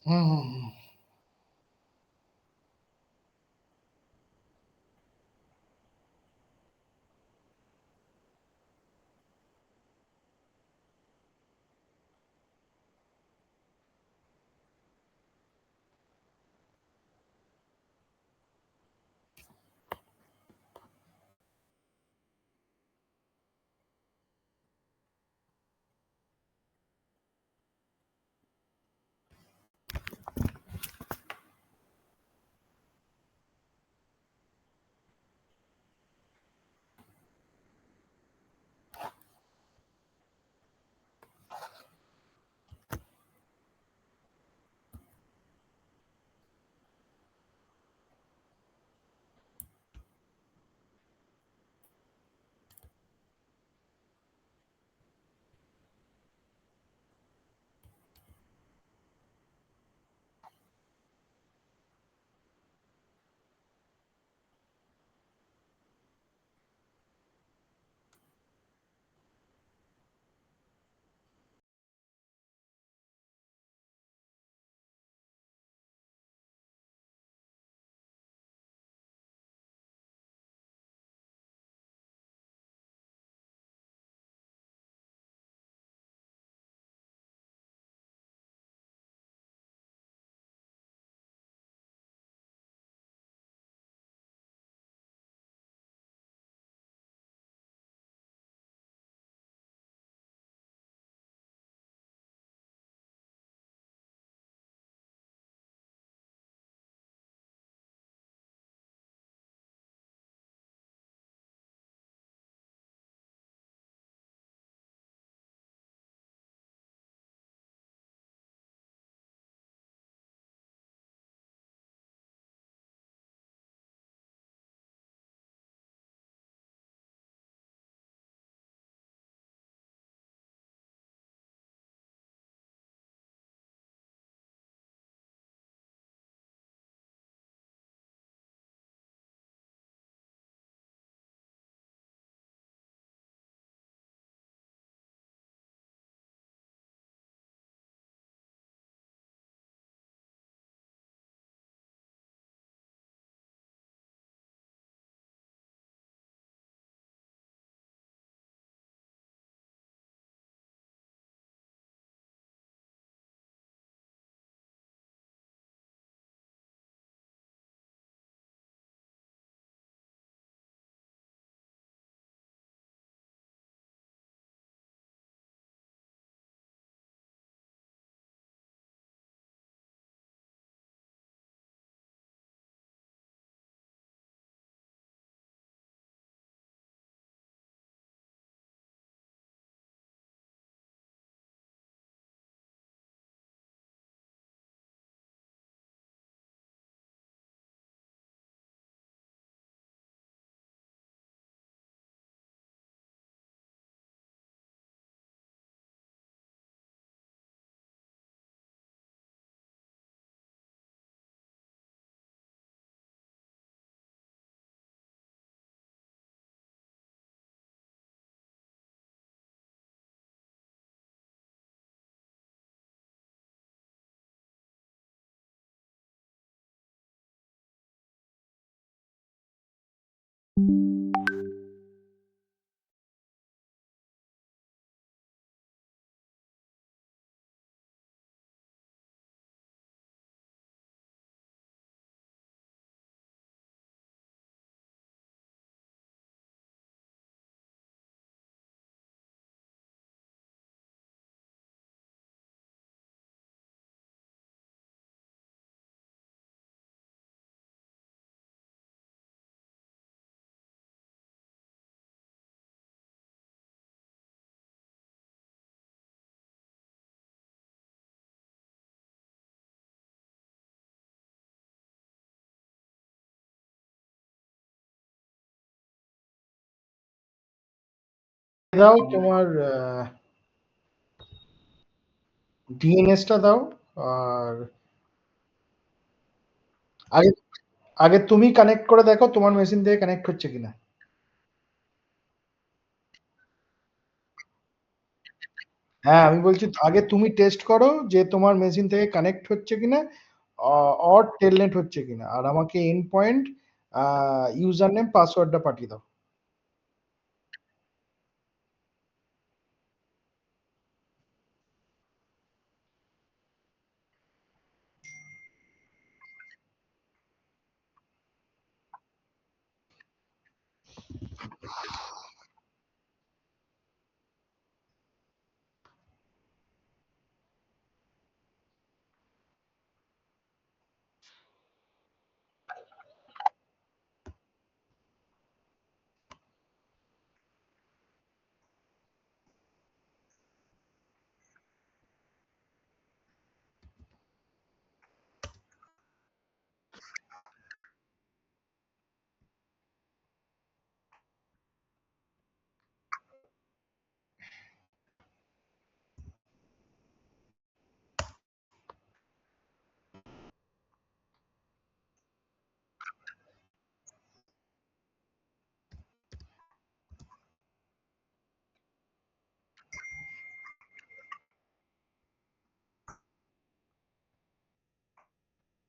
হুম, হুম, হুম। দাও তোমার ডিএনএস টা দাও। আর আগে আগে তুমি কানেক্ট করে দেখো তোমার মেশিন থেকে কানেক্ট হচ্ছে কিনা। হ্যাঁ, আমি বলছি আগে তুমি টেস্ট করো যে তোমার মেশিন থেকে কানেক্ট হচ্ছে কিনা অর টেলনেট হচ্ছে কিনা। আর আমাকে এন্ড পয়েন্ট ইউজার নেম পাসওয়ার্ডটা পাঠিয়ে দাও।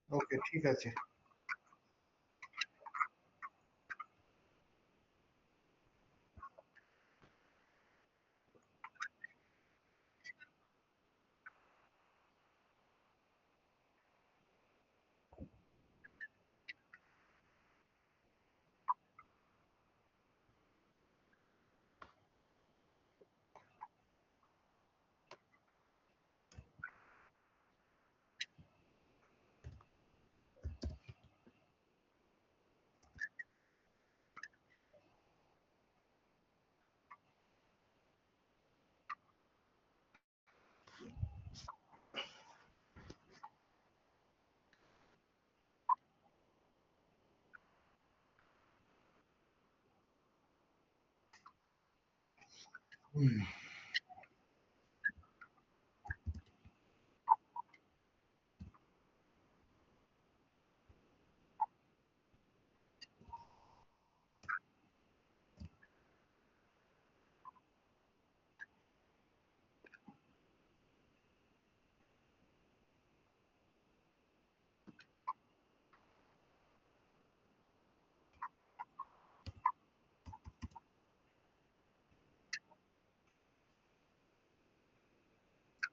ওকে, ঠিক আছে।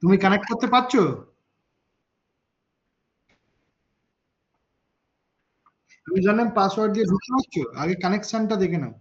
তুমি কানেক্ট করতে পারছো? ইউজার নেম পাসওয়ার্ড দিয়ে ঢুকতে পারছো? আগে কানেকশনটা দেখে নাও।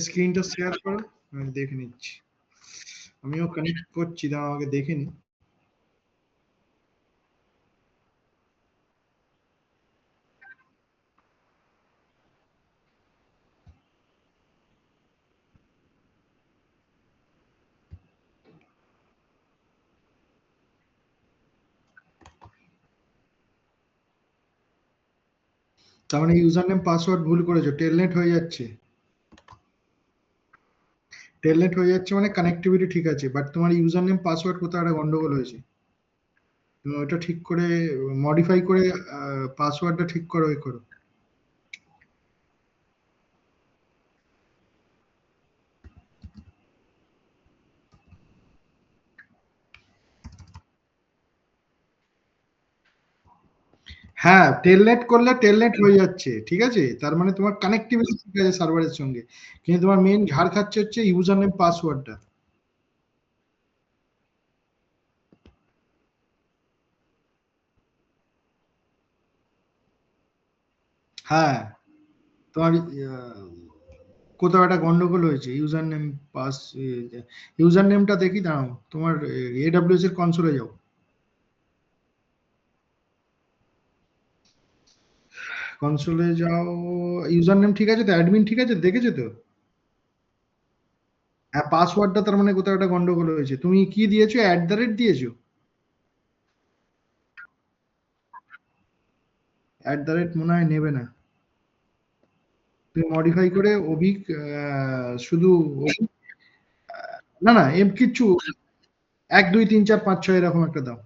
স্ক্রিনটা শেয়ার করো, আমি দেখে নিচ্ছি। আমিও কানেক্ট করছি, দাও আগে দেখে নি। তার মানে ইউজার নেম পাসওয়ার্ড ভুল করেছো, টেলনেট হয়ে যাচ্ছে। টেলনেট হয়ে যাচ্ছে মানে কানেক্টিভিটি ঠিক আছে, বাট তোমার ইউজার নেম পাসওয়ার্ড কোথাও একটা গন্ডগোল হয়েছে। তো ওটা ঠিক করে মডিফাই করে পাসওয়ার্ডটা ঠিক করো, এ করো। হ্যাঁ, টেলনেট করলে টেলনেট হয়ে যাচ্ছে, ঠিক আছে? তার মানে তোমার কানেক্টিভিটি ঠিক আছে সার্ভারের সঙ্গে, কিন্তু তোমার মেইন ঝাড় খাচ্ছে হচ্ছে ইউজার নেম পাসওয়ার্ডটা। হ্যাঁ, তোমার কোথাও একটা গন্ডগোল হয়েছে। ইউজার নেম পাস, ইউজার নেমটা দেখি, দাঁড়াও, তোমার এডব্লিউএস এর কনসোলে যাও। কনসোলে যাও, ইউজার নেম ঠিক আছে তো, অ্যাডমিন ঠিক আছে, দেখেছো তো? হ্যাঁ, পাসওয়ার্ডটা তার মানে কোথাও একটা গন্ডগোল হয়েছে। তুমি কি দিয়েছো? দিয়েছো? মনে হয় নেবে না। তুমি মডিফাই করে অভিক, শুধু অভিক, না না, এম কিচ্ছু, 1 2 3 4 5 6 এরকম একটা দাও।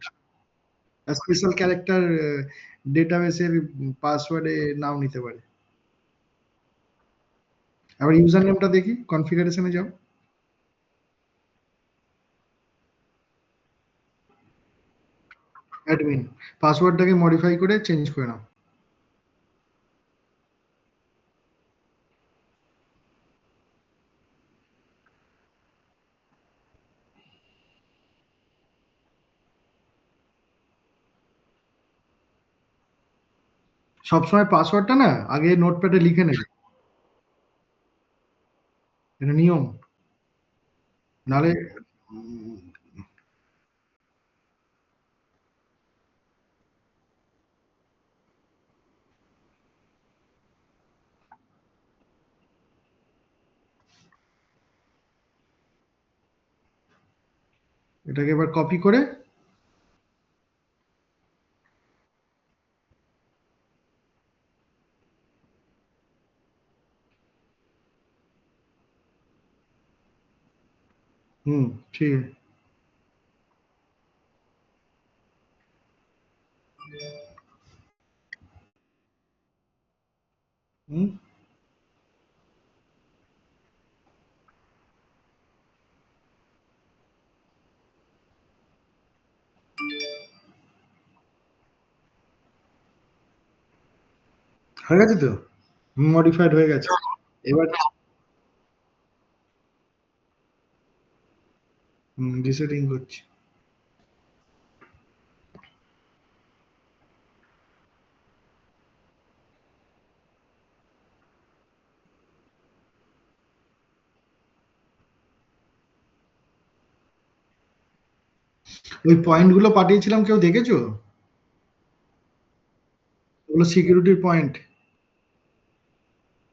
স্পেশাল ক্যারেক্টার ডেটাবেসের পাসওয়ার্ডে নাও নিতে পারে। আবার ইউজার নেমটা দেখি, কনফিগারেশনে যাও। অ্যাডমিন, পাসওয়ার্ডটাকে মডিফাই করে চেঞ্জ করে নাও। সবসময় পাসওয়ার্ডটা না আগে নোটপ্যাডে লিখে নেবে, এটা নিয়ম। নালে এটাকে এবার কপি করে, হুম, ঠিক আছে। হুম, হয়ে গেছে তো, মডিফাইড হয়ে গেছে। এবার রিসেটিং করছি। ওই পয়েন্ট গুলো পাঠিয়েছিলাম, কেউ দেখেছো? ওগুলো সিকিউরিটির পয়েন্ট,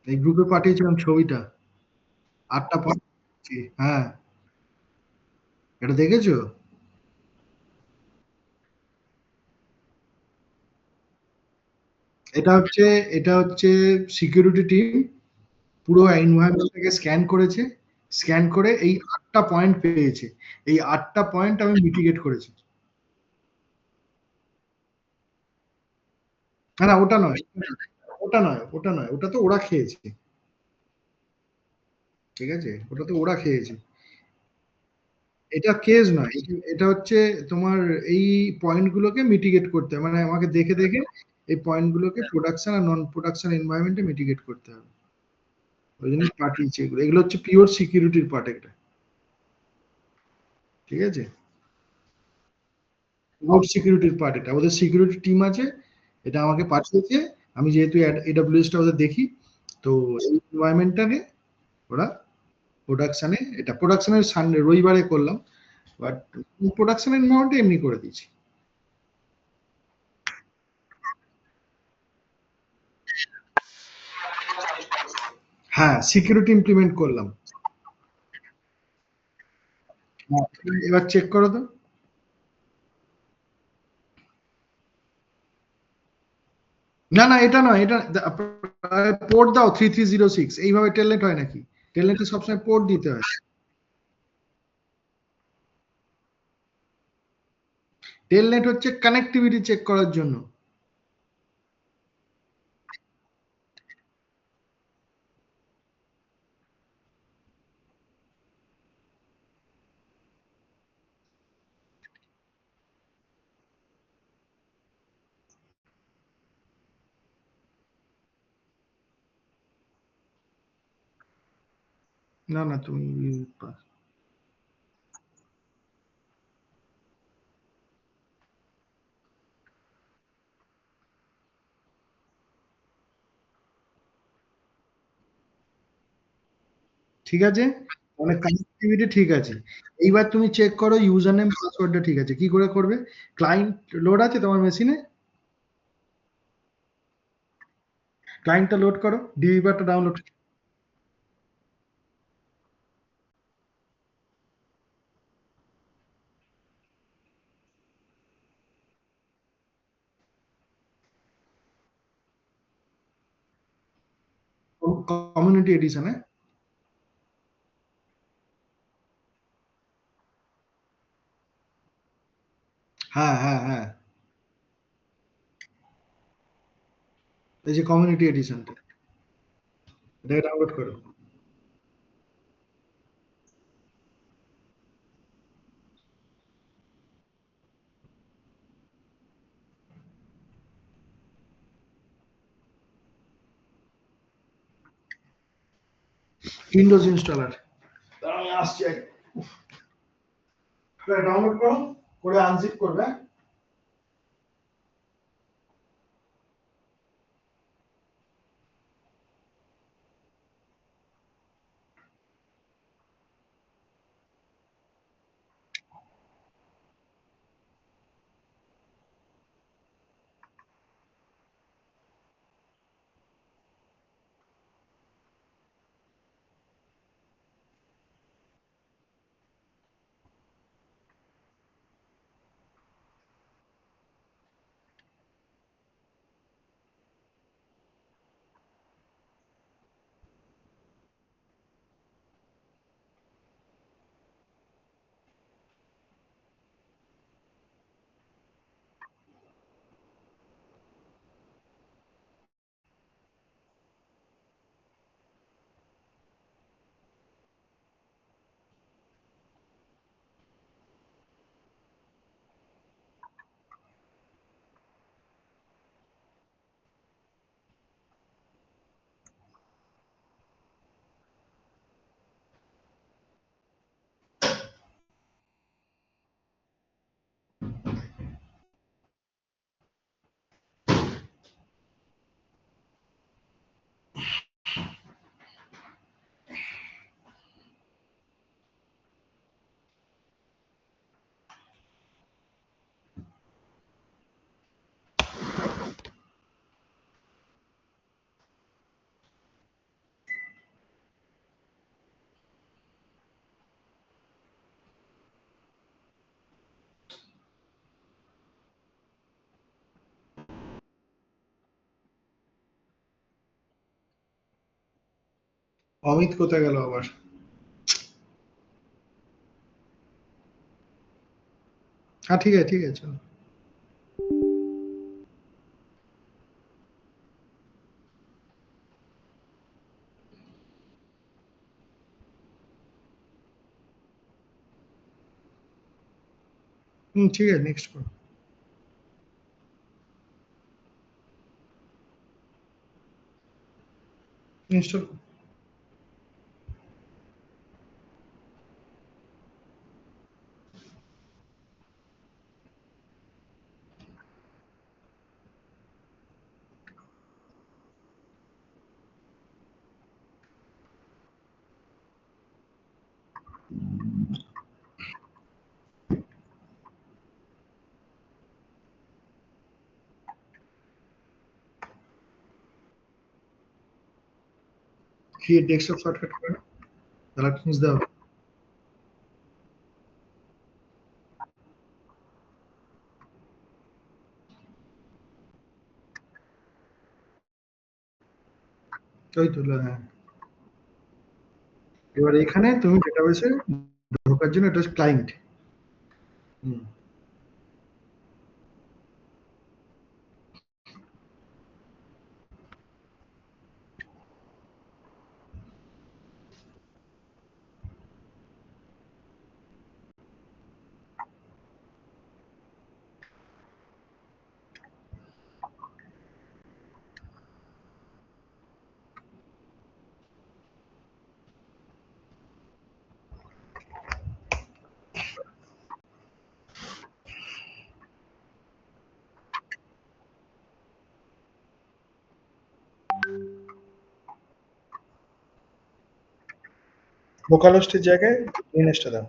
এই গ্রুপে পাঠিয়েছিলাম ছবিটা, 8টা পয়েন্ট। হ্যাঁ, এটা দেখেছো? এটা হচ্ছে এটা হচ্ছে সিকিউরিটি টিম পুরো এনভায়রনমেন্টটাকে স্ক্যান করেছে, স্ক্যান করে এই 8টা পয়েন্ট পেয়েছে। এই 8টা পয়েন্ট আমি মিটিগেট করেছি। না না, ওটা নয়, ওটা তো ওরা খেয়েছে, ঠিক আছে, ওটা তো ওরা খেয়েছে। এটা কেস নয়, এটা হচ্ছে তোমার এই পয়েন্ট গুলোকে মিটিগেট করতে হবে, মানে আমাকে দেখে দেখে এই পয়েন্ট গুলোকে প্রোডাকশন আর নন প্রোডাকশন এনভায়রনমেন্টে মিটিগেট করতে হবে। ওই জন্য পাঠিয়েছি এগুলো, এগুলো হচ্ছে পিওর সিকিউরিটির পার্ট এটা, ঠিক আছে? পিওর সিকিউরিটির পার্ট এটা, ওদের সিকিউরিটি টিম আছে, এটা আমাকে পাঠিয়েছে। আমি যেহেতু এডব্লিউএস টা ওদের দেখি, তো এই এনভায়রনমেন্টটাকে ওরা প্রোডাকশনে, এটা প্রোডাকশনের সানডে রবিবারে করলাম, বাট প্রোডাকশনের এনভায়রনমেন্টে এমনি করে দিয়েছি। হ্যাঁ, সিকিউরিটি ইমপ্লিমেন্ট করলাম। হ্যাঁ, এবার চেক করো তো। না না, এটা নয়, এটা পোর্ট দাও 3306, এইভাবে টেলনেট হয় নাকি? টেলনেটে সবসময় পোর্ট দিতে হয়। টেলনেট হচ্ছে কানেক্টিভিটি চেক করার জন্য। না না তুমি ঠিক আছে, মানে কানেক্টিভিটি ঠিক আছে। এইবার তুমি চেক করো ইউজার নেম পাসওয়ার্ডটা ঠিক আছে, কি করে করবে? ক্লায়েন্ট লোড আছে তোমার মেশিনে? ক্লায়েন্টটা লোড করো, ডিবিবারটা ডাউনলোড। কমিউনিটি এডিশনে। হ্যাঁ হ্যাঁ হ্যাঁ, এই যে কমিউনিটি এডিশনটা, এটাকে ডাউনলোড করো। উইন্ডোজ ইনস্টলার, আমি আসছি, ডাউনলোড করো, করে আনজিপ করবে। অমিত কোথায় গেল আবার? হ্যাঁ ঠিক আছে, ঠিক আছে, চলো। ঠিক আছে, নেক্সট করো। ইনস্টল। ক্রিয়েট ডেস্কটপ শর্টকাট করে তাহলে খুঁজতে হবে। ওই তো, হ্যাঁ। এবার এখানে তুমি ডেটাবেসে ঢোকার জন্য এটা ক্লায়েন্ট। হুম। ভোকালিস্টের জায়গায় ইনেসটা দাও।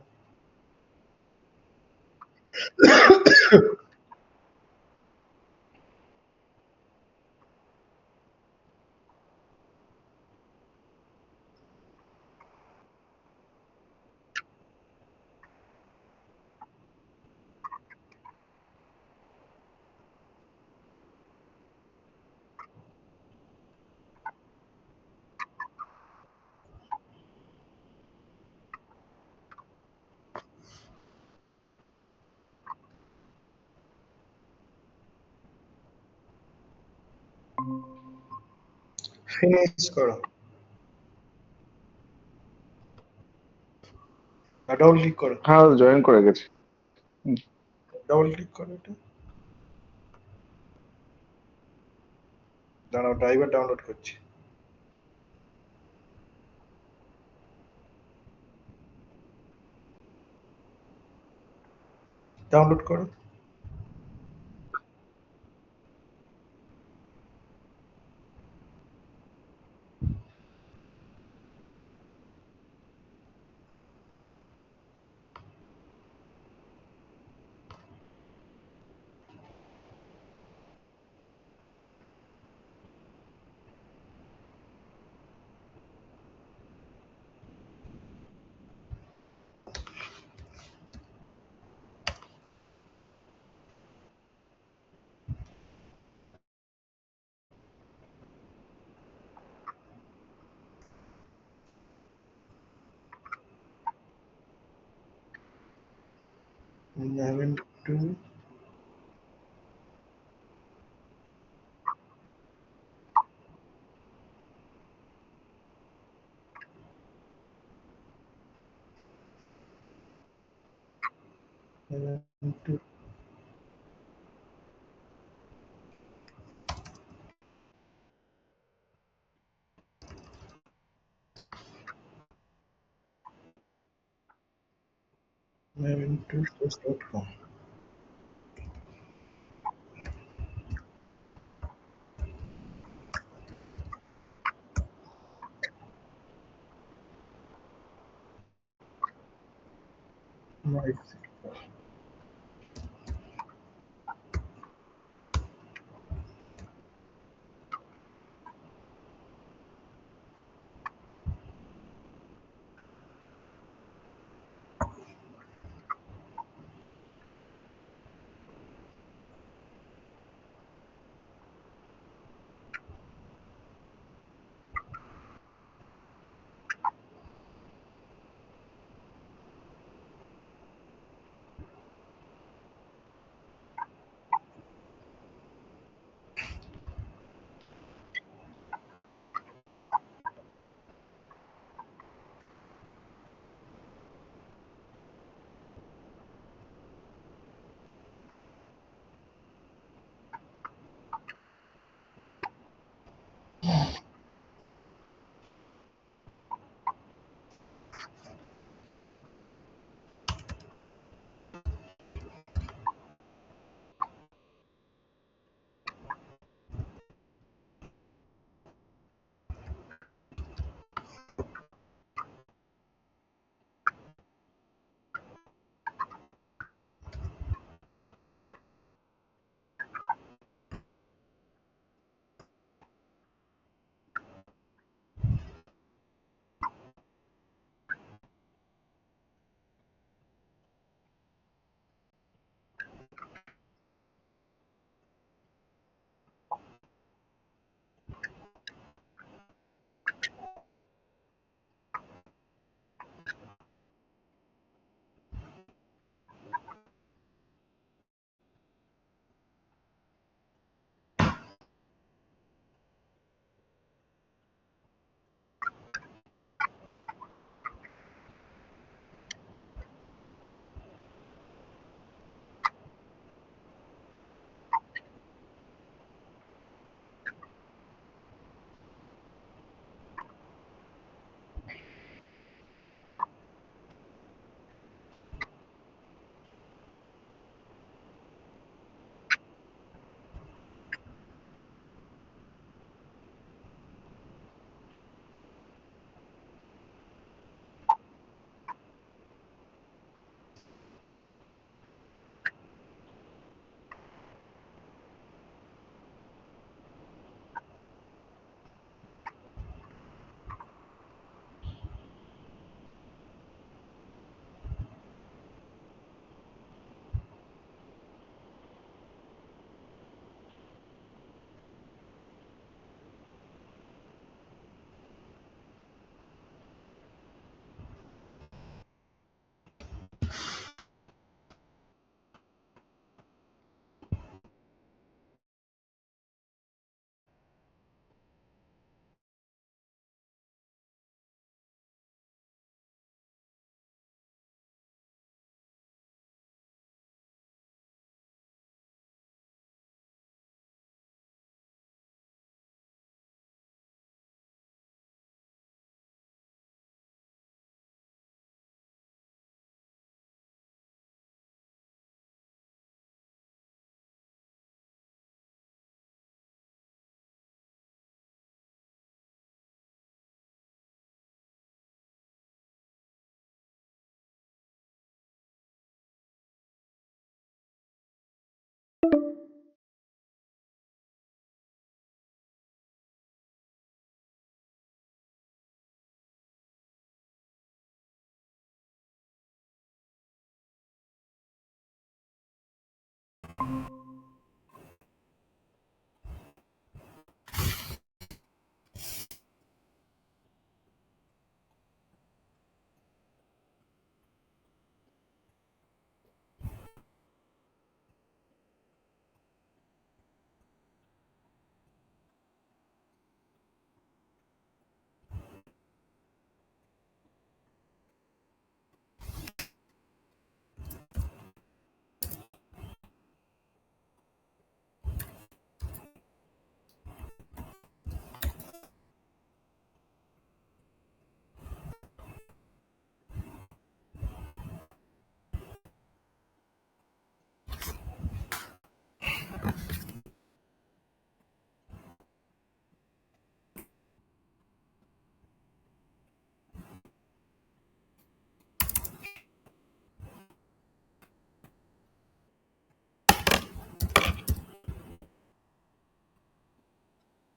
ফিনিশ করো। ডাবল ক্লিক করো। হ্যাঁ জয়েন করে গেছি। ডাবল ক্লিক করো এটা। দাঁড়াও ড্রাইভার ডাউনলোড করছি। ডাউনলোড করো। Maven 2 Maven 2 Maven2.com Nice.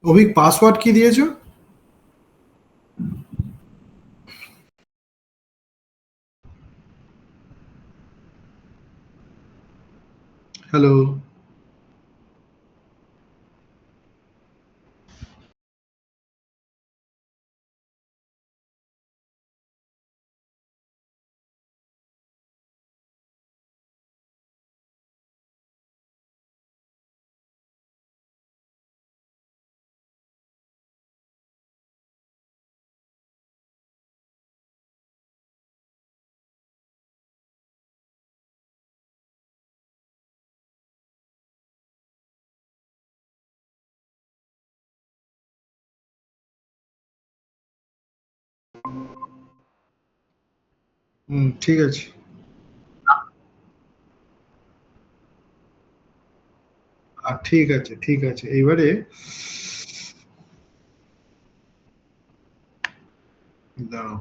Abhik password কি দিয়েছো? হ্যালো। ঠিক আছে। ঠিক আছে, ঠিক আছে, এইবারে দাঁড়াও।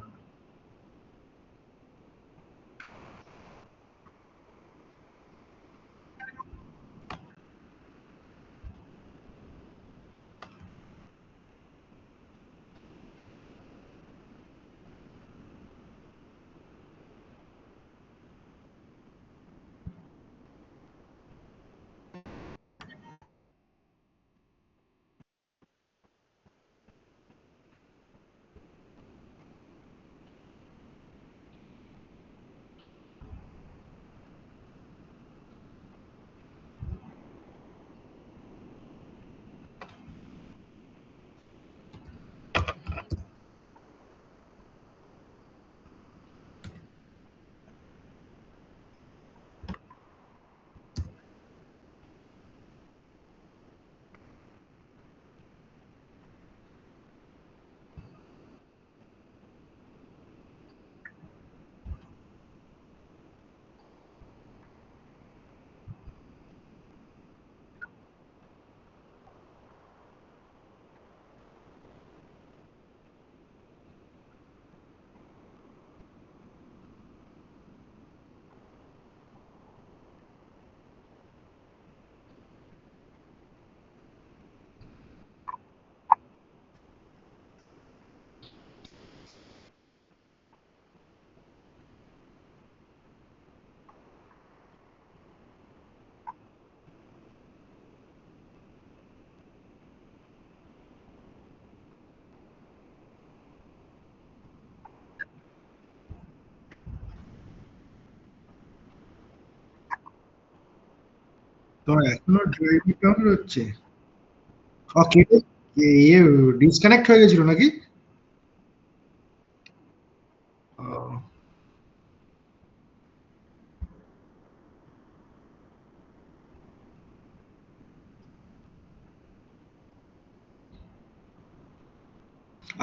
তোমার এখনো ড্রাইভ কাউন্ট হচ্ছে? কেটে ইয়ে ডিসকানেক্ট হয়ে গেছিল নাকি? ও,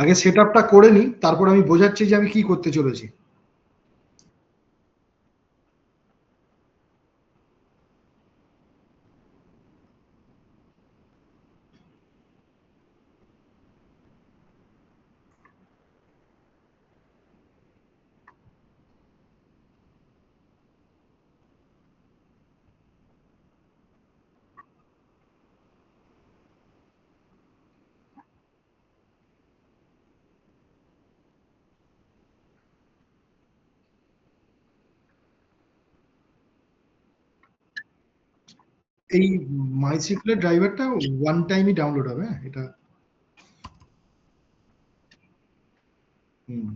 আগে সেট আপটা করে নি, তারপর আমি বোঝাচ্ছি যে আমি কি করতে চলেছি। এই মাইসিকুলের ড্রাইভারটা ওয়ান টাইমই ডাউনলোড হবে, হ্যাঁ এটা। হুম।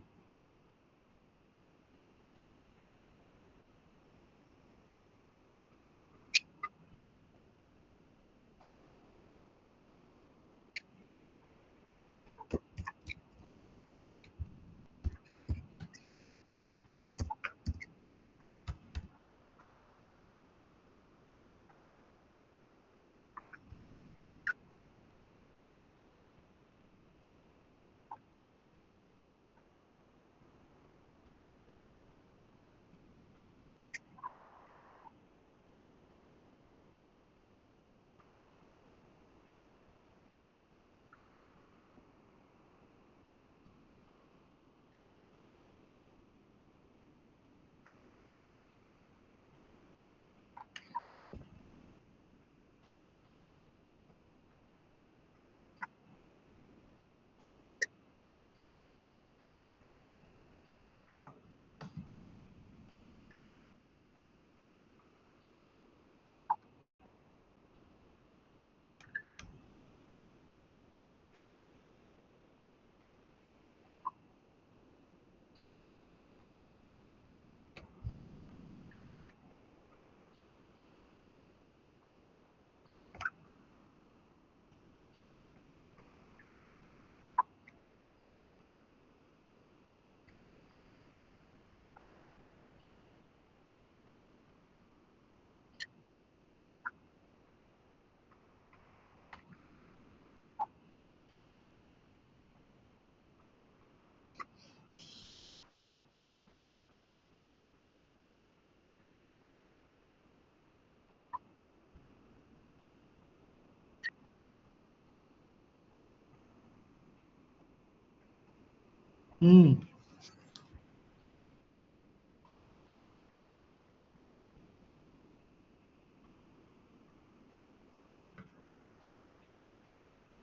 হুম,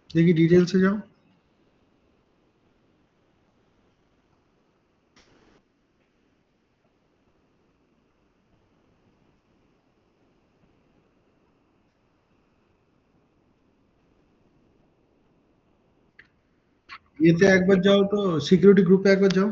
দেখি ডিটেলসে যাও। এতে একবার যাও তো, সিকিউরিটি গ্রুপে একবার যাও।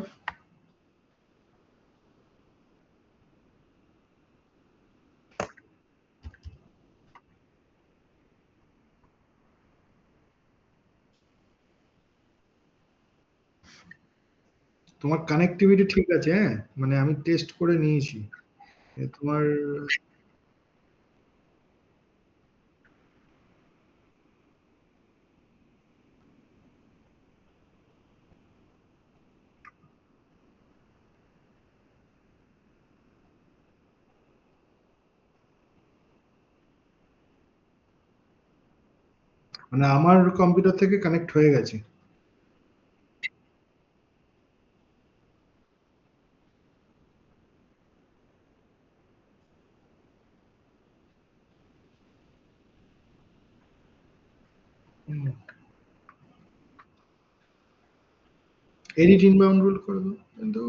তোমার কানেক্টিভিটি ঠিক আছে, হ্যাঁ, মানে আমি টেস্ট করে নিয়েছি। তোমার মানে আমার কম্পিউটার থেকে কানেক্ট হয়ে গেছে। এডিট ইনবাউন্ড রুল করে দাও, কিন্তু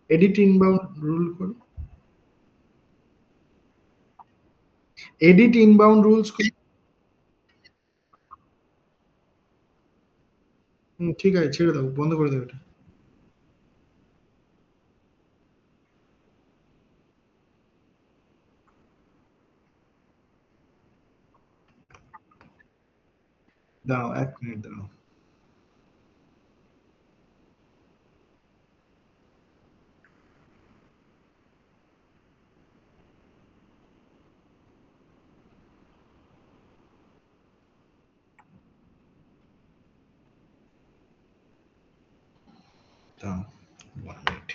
এডিট ইনবাউন্ড রুল করো, এডিট ইনবাউন্ড রুলস। ঠিক আছে, ছেড়ে দাও, বন্ধ করে দাও এটা। দাঁড়াও, 1 মিনিট দাঁড়াও। দাঁড়াও, 1 মিনিট।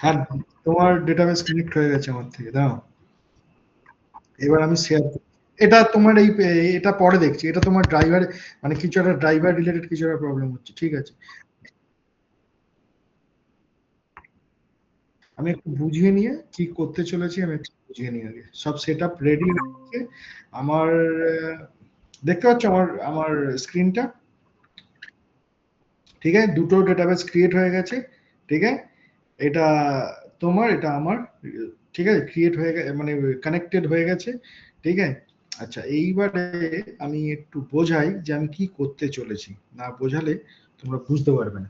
হ্যাঁ, তোমার ডেটাবেস কানেক্ট হয়ে গেছে আমার থেকে, দাও। এবার আমি শেয়ার, এটা তোমার এটা পরে দেখছি, এটা তোমার ড্রাইভার, মানে কিছু একটা ড্রাইভার রিলেটেড কিছু একটা প্রবলেম হচ্ছে, ঠিক আছে। আমি একটু বুঝিয়ে নিয়ে কি করতে চলেছি, আমি একটু বুঝিয়ে নিয়ে আগে সব সেট আপ রেডি হচ্ছে আমার। দেখতে পাচ্ছ আমার আমার স্ক্রিনটা? ঠিক আছে, দুটো ডেটাবেস ক্রিয়েট হয়ে গেছে। ঠিক আছে, এটা তোমার, এটা আমার। ঠিক আছে, ক্রিয়েট হয়ে গেছে, মানে কানেক্টেড হয়ে গেছে। ঠিক আছে। আচ্ছা, এইবারে আমি একটু বোঝাই যে আমি কি করতে চলেছি, না বোঝালে তোমরা বুঝতে পারবে না।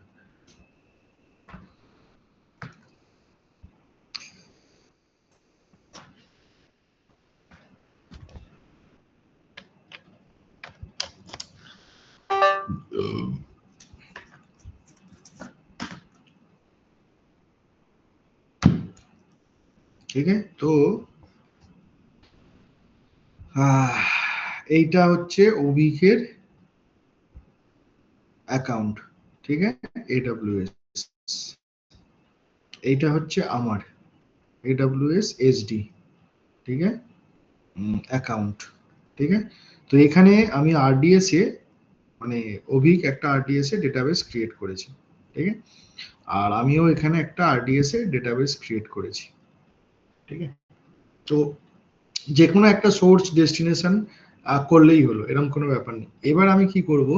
ঠিক আছে, তো আহ, এইটা হচ্ছে অভিকের অ্যাকাউন্ট। ঠিক আছে, এডব্লিউএস। এইটা হচ্ছে আমার এডব্লিউএস এসডি। ঠিক আছে, অ্যাকাউন্ট। ঠিক আছে, তো এখানে আমি আরডিএস এ, মানে অভিক একটা আরডিএস এ ডেটাবেস ক্রিয়েট করেছি। ঠিক আছে, আর আমিও এখানে একটা আরডিএস এ ডেটাবেস ক্রিয়েট করেছি। ঠিক আছে, তো যে কোনো একটা সোর্স ডেস্টিনেশন করলেই হলো, এরকম কোনো ব্যাপার নেই। এবার আমি কি করব,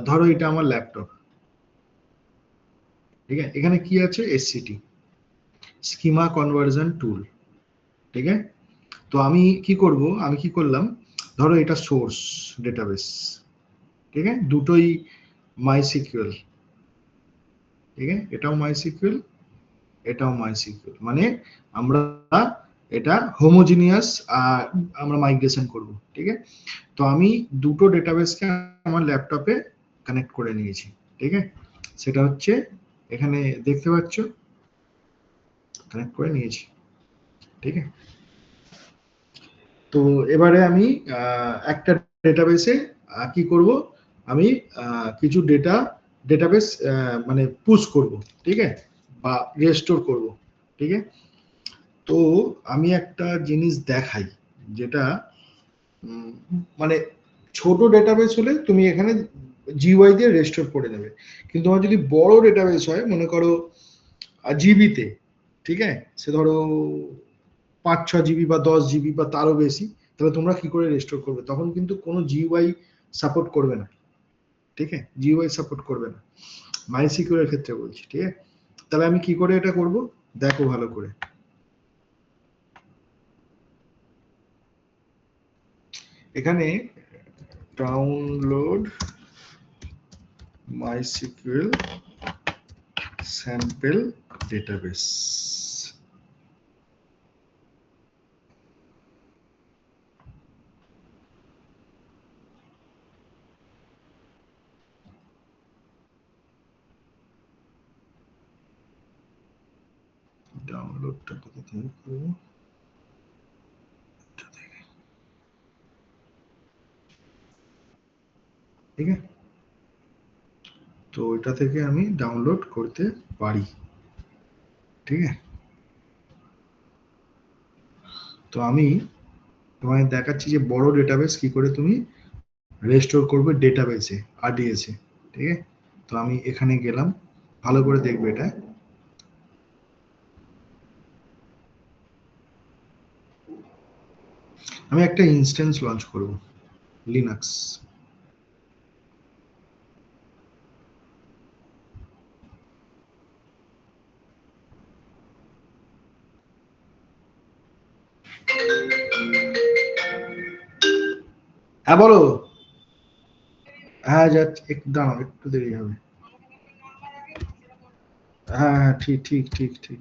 ধরো এটা আমার ল্যাপটপ। ठीक है, এখানে কি আছে, এসসিটি স্কিমা কনভার্সন টুল। ঠিক আছে, তো আমি কি করব, আমি কি করলাম, ধরো এটা সোর্স ডেটাবেস, ঠিক আছে, দুটোই মাইসিকিউএল, ঠিক আছে, এটাও মাইসিকিউএল, এটাও মাইসিকিউএল, মানে আমরা এটা হোমোজিনিয়াস আমরা মাইগ্রেশন করব। ঠিক আছে, তো আমি দুটো ডেটাবেসকে আমার ল্যাপটপে কানেক্ট করে নিয়েছি। ঠিক আছে, সেটা হচ্ছে এখানে দেখতে পাচ্ছ, কানেক্ট করে নিয়েছি। ঠিক আছে, তো এবারে আমি একটা ডেটাবেসে কি করব, আমি কিছু ডেটাবেস মানে পুশ করব, ঠিক আছে, বা রেস্টোর করব। ঠিক আছে, তো আমি একটা জিনিস দেখাই, যেটা মানে ছোট ডেটাবেস হলে তুমি এখানে জিওআই দিয়ে রেস্টোর করে নেবে, কিন্তু আমার যদি বড় ডেটাবেস হয়, মনে করো জিবিতে, ঠিক আছে, সে ধরো 5-6 জিবি বা 10 জিবি বা তারও বেশি, তাহলে তোমরা কি করে রেস্টোর করবে, তখন কিন্তু কোনো জিওআই সাপোর্ট করবে না। ঠিক আছে, জিওআই সাপোর্ট করবে না, মাইসিকিউএল এর ক্ষেত্রে বলছি। ঠিক আছে, তাহলে আমি কি করে এটা করব, দেখো ভালো করে। এখানে ডাউনলোড MySQL sample database, ডাউনলোডটা কোথা থেকে করব, ঠিক আছে, তো এটা থেকে আমি ডাউনলোড করতে পারি। ঠিক আছে, তো আমি তোমায় দেখাচ্ছি যে বড় ডেটাবেস কি করে তুমি রেস্টোর করবে ডেটাবেসে, আরডিএস এ। ঠিক আছে, তো আমি এখানে গেলাম, ভালো করে দেখবে এটা। আমি একটা ইনস্ট্যান্স লঞ্চ করব, লিনাক্স। হ্যাঁ বলো। হ্যাঁ যাচ্ছে, একটু দাঁড়াও, একটু দেরি হবে। হ্যাঁ হ্যাঁ, ঠিক ঠিক ঠিক ঠিক।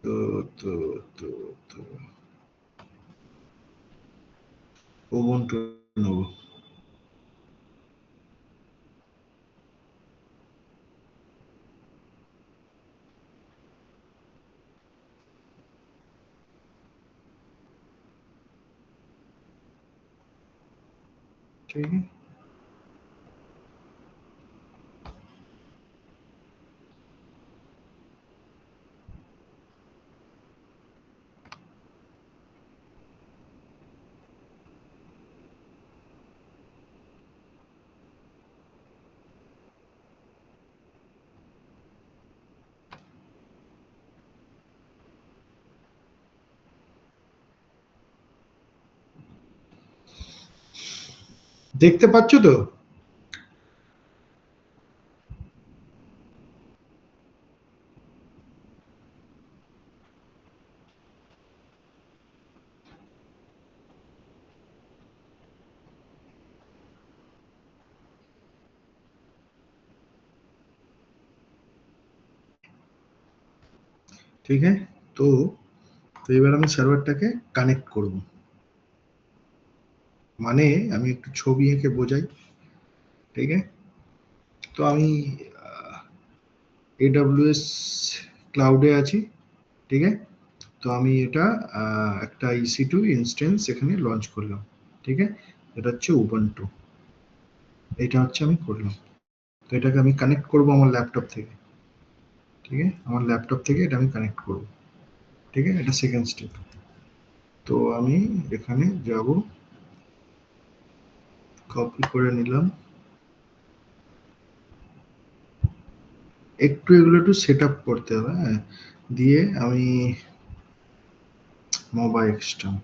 তো তো তো তো উবুন্টু নেবো। ঠিক আছে, দেখতে পাচ্ছ তো? ঠিক আছে, তো তো এবার আমি সার্ভারটাকে কানেক্ট করব, মানে আমি একটু ছবি এঁকে বোঝাই। ঠিক আছে, তো আমি এডব্লিউএস ক্লাউডে আছি। ঠিক আছে, তো আমি এটা একটা EC2 ইনস্ট্যান্স এখানে লঞ্চ করলাম। ঠিক আছে, এটা হচ্ছে উবুন্টু, এটা হচ্ছে আমি করলাম। তো এটাকে আমি কানেক্ট করব আমার ল্যাপটপ থেকে। ঠিক আছে, আমার ল্যাপটপ থেকে এটা আমি কানেক্ট করব। ঠিক আছে, এটা সেকেন্ড স্টেপ। তো আমি এখানে যাব, কপি করে নিলাম, একটু এগুলো একটু সেট আপ করতে হবে। হ্যাঁ, দিয়ে আমি মোবাইল এক্সটার্ন,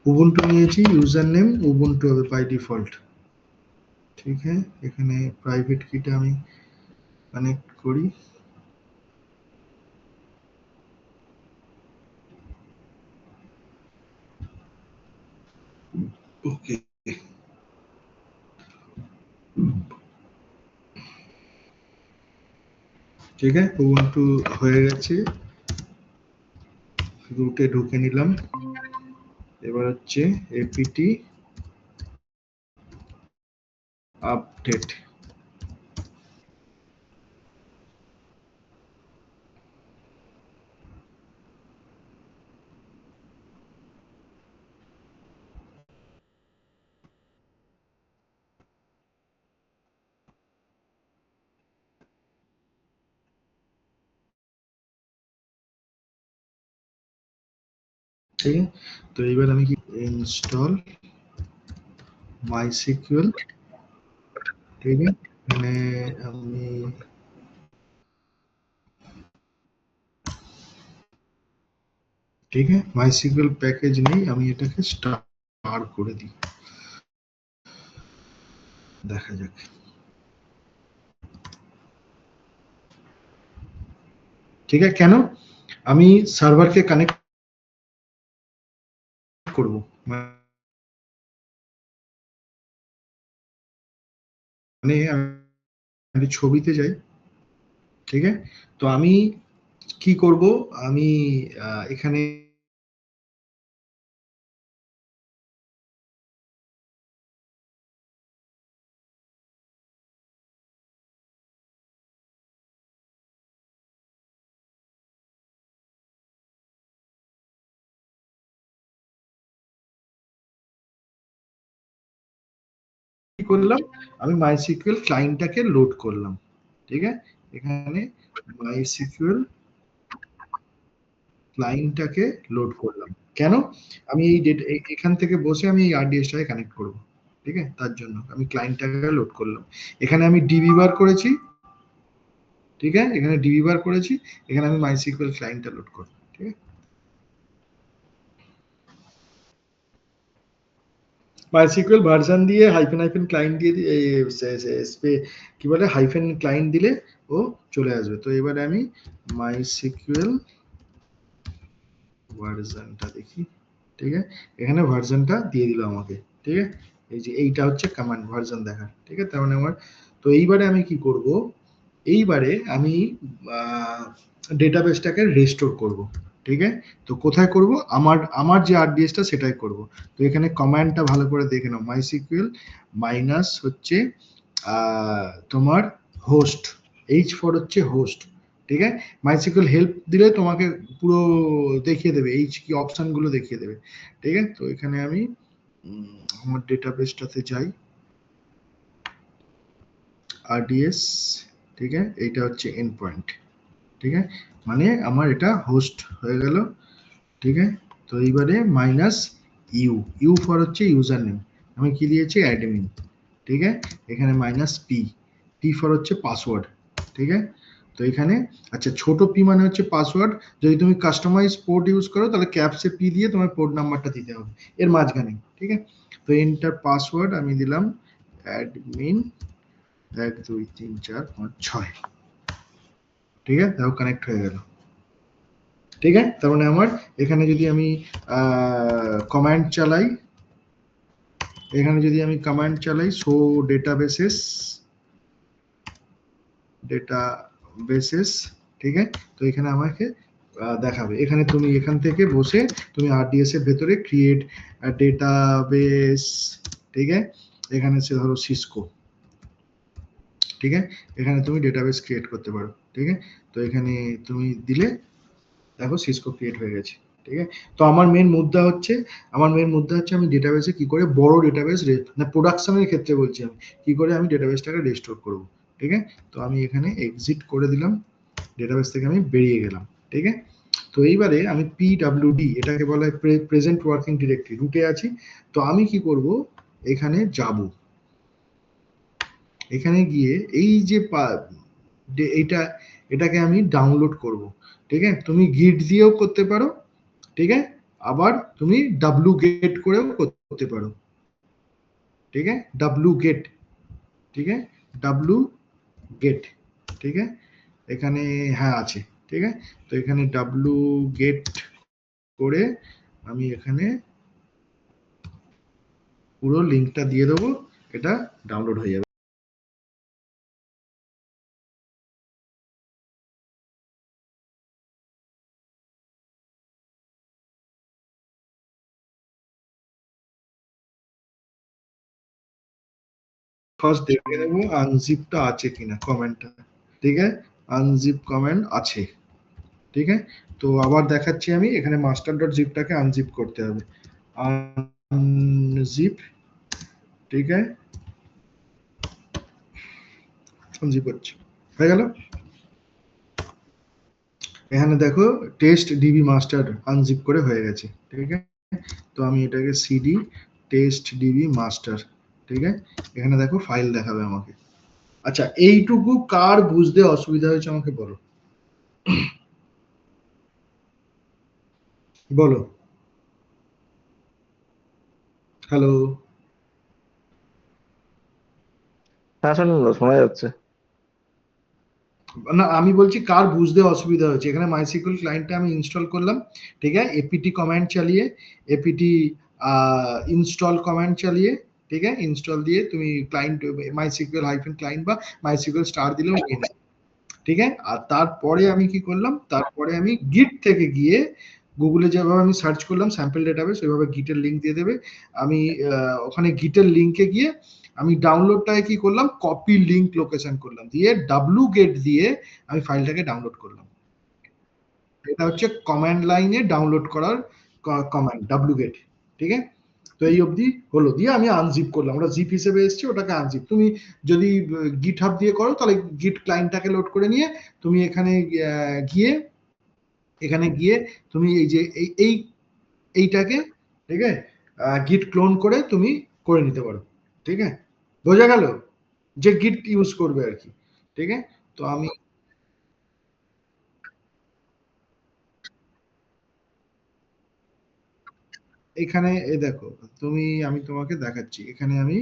उबुंटू নিয়েছি, ইউজার নেম উবুন্টু হবে বাই ডিফল্ট। ঠিক আছে, এখানে প্রাইভেট কিটা আমি কানেক্ট করি। ওকে, ঠিক আছে, উবুন্টু হয়ে গেছে, রুটে ঢুকে নিলাম। এবার হচ্ছে এপিটি আপডেট। ঠিক আছে, তো এবার আমি কি ইনস্টল মাইসিকিউএল। ঠিক আছে, মানে আমি ঠিক আছে, মাইসিকিউএল প্যাকেজ নেই, আমি এটাকে স্টার করে দিই, দেখা যাক। ঠিক আছে, কেন আমি সার্ভারকে কানেক্ট করব, মানে আমি ছবিতে যাই। ঠিক আছে, তো আমি কি করব, আমি এখানে কি করলাম, আমি মাইসিকিউএল ক্লায়েন্টটাকে লোড করলাম। ঠিক আছে, এখানে মাইসিকিউএল ক্লায়েন্টটাকে লোড করলাম। কেন, আমি এই এখান থেকে বসে আমি এই আরডিএসটাকে কানেক্ট করব। ঠিক আছে, তার জন্য আমি ক্লায়েন্টটাকে লোড করলাম। এখানে আমি ডিবি বার করেছি। ঠিক আছে, এখানে ডিবি বার করেছি, এখানে আমি মাইসিকিউএল ক্লায়েন্টটা লোড করব। ঠিক আছে, মাইসিকিউএল ভার্সন দিয়ে হাইফেন হাইফেন ক্লায়েন্ট দিয়ে কি বলে হাইফেন ক্লায়েন্ট দিলে ও চলে আসবে। তো এবারে আমি মাইসিকিউএল ভার্সনটা দেখি। ঠিক আছে, এখানে ভার্সনটা দিয়ে দিল আমাকে। ঠিক আছে, এই যে এইটা হচ্ছে কমান্ড ভার্সন দেখা। ঠিক আছে, তার মানে আমার, তো এইবারে আমি কি করব, এইবারে আমি ডেটাবেসটাকে রেস্টোর করব। ঠিক আছে, তো কোথায় করব, আমার আমার যে আরডিএসটা সেটাই করব। তো এখানে কমান্ডটা ভালো করে দেখে নাও, মাইসিকিউএল মাইনাস হচ্ছে তোমার হোস্ট, এইচ ফর হচ্ছে হোস্ট। ঠিক আছে, মাইসিকিউএল হেল্প দিলে তোমাকে পুরো দেখিয়ে দেবে, এইচ কি অপশনগুলো দেখিয়ে দেবে। ঠিক আছে, তো এখানে আমি আমার ডেটাবেসটাতে যাই, আরডিএস। ঠিক আছে, এইটা হচ্ছে এন্ড পয়েন্ট। ঠিক আছে, মানে আমার এটা হোস্ট হয়ে গেল। ঠিক আছে, তো এইবারে মাইনাস ইউ, ইউ ফর হচ্ছে ইউজার নেম, আমি কি দিয়েছি অ্যাডমিন। ঠিক আছে, এখানে মাইনাস পি, পি ফর হচ্ছে পাসওয়ার্ড। ঠিক আছে, তো এখানে আচ্ছা ছোট পি মানে হচ্ছে পাসওয়ার্ড, যদি তুমি কাস্টমাইজ পোর্ট ইউজ করো তাহলে ক্যাপসে পি দিয়ে তোমার পোর্ট নাম্বারটা দিতে হবে এর মাঝখানে। ঠিক আছে, তো এন্টার পাসওয়ার্ড আমি দিলাম অ্যাডমিন 1 2 3 4 5 6। ঠিক আছে, দেখো কানেক্ট হয়ে গেল। ঠিক আছে, তার মানে আমার এখানে যদি আমি কমান্ড চালাই, এখানে যদি আমি কমান্ড চালাই শো ডেটাবেসেস, ডেটাবেসেস। ঠিক আছে, তো এখানে আমাকে দেখাবে, এখানে তুমি এখান থেকে বসে তুমি আরডিএস এর ভেতরে ক্রিয়েট ডেটাবেস। ঠিক আছে, এখানে সে ধরো সিসকো। ঠিক আছে, এখানে তুমি ডেটাবেস ক্রিয়েট করতে পারো। ঠিক আছে, তো এখানে তুমি দিলে দেখো সিসকো ক্রিয়েট হয়ে গেছে। ঠিক আছে, তো আমার মেন মুদ্রা হচ্ছে, আমি ডেটাবেসে কি করে বড় ডেটাবেস, না প্রোডাকশনের ক্ষেত্রে বলছি, আমি কি করে আমি ডেটাবেসটাকে রেস্টোর করব। ঠিক আছে, তো আমি এখানে এক্সিট করে দিলাম, ডেটাবেস থেকে আমি বেরিয়ে গেলাম। ঠিক আছে, তো এইবারে আমি পিডব্লিউডি, এটাকে বলা হয় প্রেজেন্ট ওয়ার্কিং ডিরেক্টরি, রুটে আছি। তো আমি কি করব, এখানে যাব, এখানে গিয়ে এই যে এইটা, এটাকে আমি ডাউনলোড করব। ঠিক আছে, তুমি গিট দিয়েও করতে পারো। ঠিক আছে, আবার তুমি ডাব্লু গেট করেও করতে পারো, ঠিক আছে, ডাব্লু গেট, ঠিক আছে, ডাব্লু গেট, ঠিক আছে, এখানে হ্যাঁ আছে, ঠিক আছে। তো এখানে ডাব্লু গেট করে আমি এখানে পুরো লিঙ্কটা দিয়ে দেবো, এটা ডাউনলোড হয়ে যাবে। ফার্স্ট দেখে নেবো আনজিপটা আছে কিনা কমেন্টটা, ঠিক আছে, আনজিপ কমেন্ট আছে, ঠিক আছে। তো আবার দেখাচ্ছি আমি, এখানে মাস্টার ডট জিপটাকে আনজিপ করতে হবে, আনজিপ, ঠিক আছে, আনজিপ হচ্ছে, হয়ে গেল। এখানে দেখো টেস্ট ডিবি মাস্টার আনজিপ করে হয়ে গেছে, ঠিক আছে। তো আমি এটাকে সিডি টেস্ট ডিবি মাস্টার, ঠিক আছে, এখানে দেখো ফাইল দেখাবে আমাকে। আচ্ছা, এইটুকু কার বুঝতে অসুবিধা হয়েছে আমাকে বলো, বলো, হ্যালো, হ্যাঁ শুনুন, শোনা যাচ্ছে। না আমি বলছি কার বুঝতে অসুবিধা হয়েছে। এখানে মাইসিকিউএল ক্লায়েন্টটা আমি ইনস্টল করলাম, ঠিক আছে, এপিটি কমান্ড চালিয়ে, এপিটি ইনস্টল কমান্ড চালিয়ে, ঠিক আছে, ইনস্টল দিয়ে তুমি ক্লায়েন্ট মাইসিকিউএল হাইফেন ক্লায়েন্ট বা মাইসিকিউএল স্টার দিলেও নিয়ে নেবে, ঠিক আছে। আর তারপরে আমি কি করলাম, তারপরে আমি গিট থেকে গিয়ে গুগলে যেভাবে আমি সার্চ করলাম স্যাম্পল ডেটাবেস, ওইভাবে গিটের লিঙ্ক দিয়ে দেবে। আমি ওখানে গিটের লিঙ্কে গিয়ে আমি ডাউনলোডটায় কি করলাম, কপি লিঙ্ক লোকেশন করলাম, দিয়ে ডাব্লু গেট দিয়ে আমি ফাইলটাকে ডাউনলোড করলাম। এটা হচ্ছে কমান্ড লাইনে ডাউনলোড করার কমান্ড ডাব্লু গেট, ঠিক আছে। তো এই অবধি হলো, দিয়ে আমি আনজিপ করলাম, ওটা জিপ হিসেবে এসছে, ওটাকে আনজিপ। তুমি যদি গিট হাব দিয়ে করো তাহলে গিট ক্লায়েন্টটাকে লোড করে নিয়ে তুমি এখানে গিয়ে, এখানে গিয়ে তুমি এই যে এইটাকে, ঠিক আছে, গিট ক্লোন করে তুমি করে নিতে পারো, ঠিক আছে, বোঝা গেল, যে গিট ইউজ করবে আর কি, ঠিক আছে। তো আমি এখানে এই দেখো, তুমি, আমি তোমাকে দেখাচ্ছি, এখানে আমি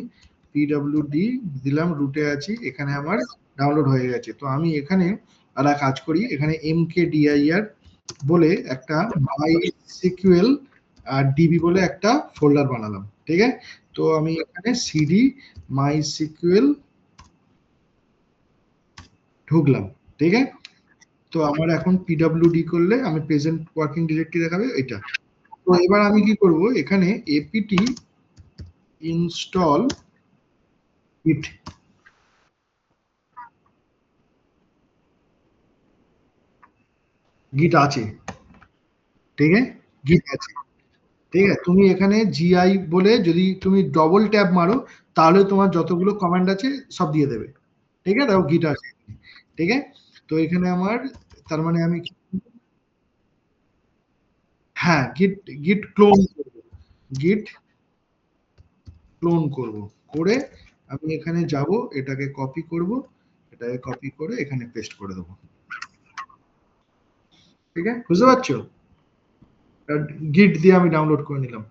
পিডব্লিউডি দিলাম, রুটে আছি, এখানে আমার ডাউনলোড হয়ে গেছে। তো আমি এখানে একটা কাজ করি, এখানে mkdir বলে একটা মাইসিকিউএল ডিবি বলে একটা ফোল্ডার বানালাম, ঠিক আছে। তো আমি এখানে সিডি মাইসিকিউএল ঢুকলাম, ঠিক আছে। তো আমার এখন পিডব্লিউডি করলে আমি প্রেজেন্ট ওয়ার্কিং ডিরেক্টরি দেখাবে এটা। তো এবার আমি কি করব, এখানে এপিটি ইনস্টল গিট, গিট আছে, ঠিক আছে, গিট আছে, ঠিক আছে। তুমি এখানে জিআই বলে যদি তুমি ডবল ট্যাপ মারো তাহলে তোমার যতগুলো কমান্ড আছে সব দিয়ে দেবে, ঠিক আছে, দেখো গিট আছে, ঠিক আছে। তো এখানে আমার, তার মানে আমি, হ্যাঁ গিট, গিট ক্লোন করবো, গিট ক্লোন করব, করে আমি এখানে যাব, এটাকে কপি করব, এটাকে কপি করে এখানে পেস্ট করে দেবো, ঠিক আছে, বুঝতে পারছো, গিট দিয়ে আমি ডাউনলোড করে নিলাম,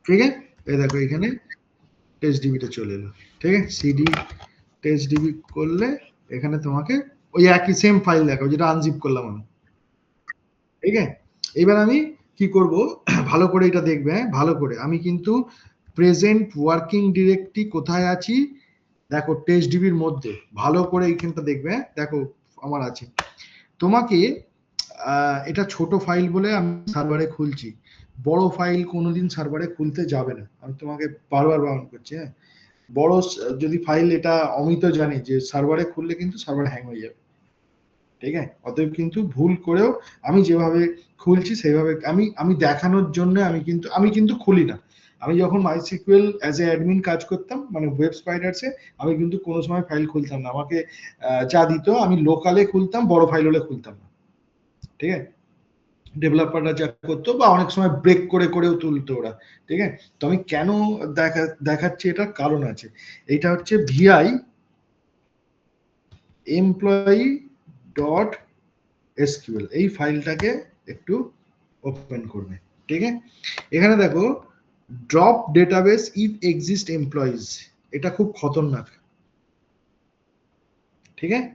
ঠিক আছে। এই দেখো এখানে টেস্ট ডিবিটা চলে এলো, ঠিক আছে, সিডি টেস্ট ডিবি করলে এখানে তোমাকে ওই একই সেম ফাইল দেখাবো যেটা আনজিপ করলাম আমি, ঠিক আছে। এবার আমি কি করব, ভালো করে এটা দেখবে, হ্যাঁ ভালো করে, আমি কিন্তু প্রেজেন্ট ওয়ার্কিং ডিরেক্টরি কোথায় আছি, দেখো টেস্ট ডিবির মধ্যে, ভালো করে এইখানটা দেখবে, হ্যাঁ দেখো আমার আছে। তোমাকে এটা ছোট ফাইল বলে আমি সার্ভারে খুলছি, বড় ফাইল কোনোদিন সার্ভারে খুলতে যাবে না, আমি তোমাকে বারবার বারণ করছি, হ্যাঁ। বড় যদি ফাইল, এটা অমিত জানি যে সার্ভারে খুললে কিন্তু সার্ভার হ্যাং হয়ে যাবে, ঠিক আছে। অতএব কিন্তু ভুল করেও আমি যেভাবে খুলছি সেইভাবে, আমি আমি দেখানোর জন্য আমি কিন্তু খুলি না। আমি যখন মাইসিকিউএল অ্যাজ এ অ্যাডমিন কাজ করতাম, মানে ওয়েব স্পাইডারসে, আমি কিন্তু কোনো সময় ফাইল খুলতাম না, আমাকে যা দিত আমি লোকালে খুলতাম, বড় ফাইল হলে খুলতাম না, ঠিক আছে। ডেভেলপাররা যা করতো, বা অনেক সময় ব্রেক করে করেও তুলতো ওরা, ঠিক আছে। তো আমি কেন দেখাচ্ছি, এটার কারণ আছে। এটা হচ্ছে ভিআই এমপ্লয়ি ডট এসকিউএল এই ফাইলটাকে একটু ওপেন করবে। ঠিক আছে, এখানে দেখো drop database if exist employees, এটা খুব খতরনাক। ঠিক আছে,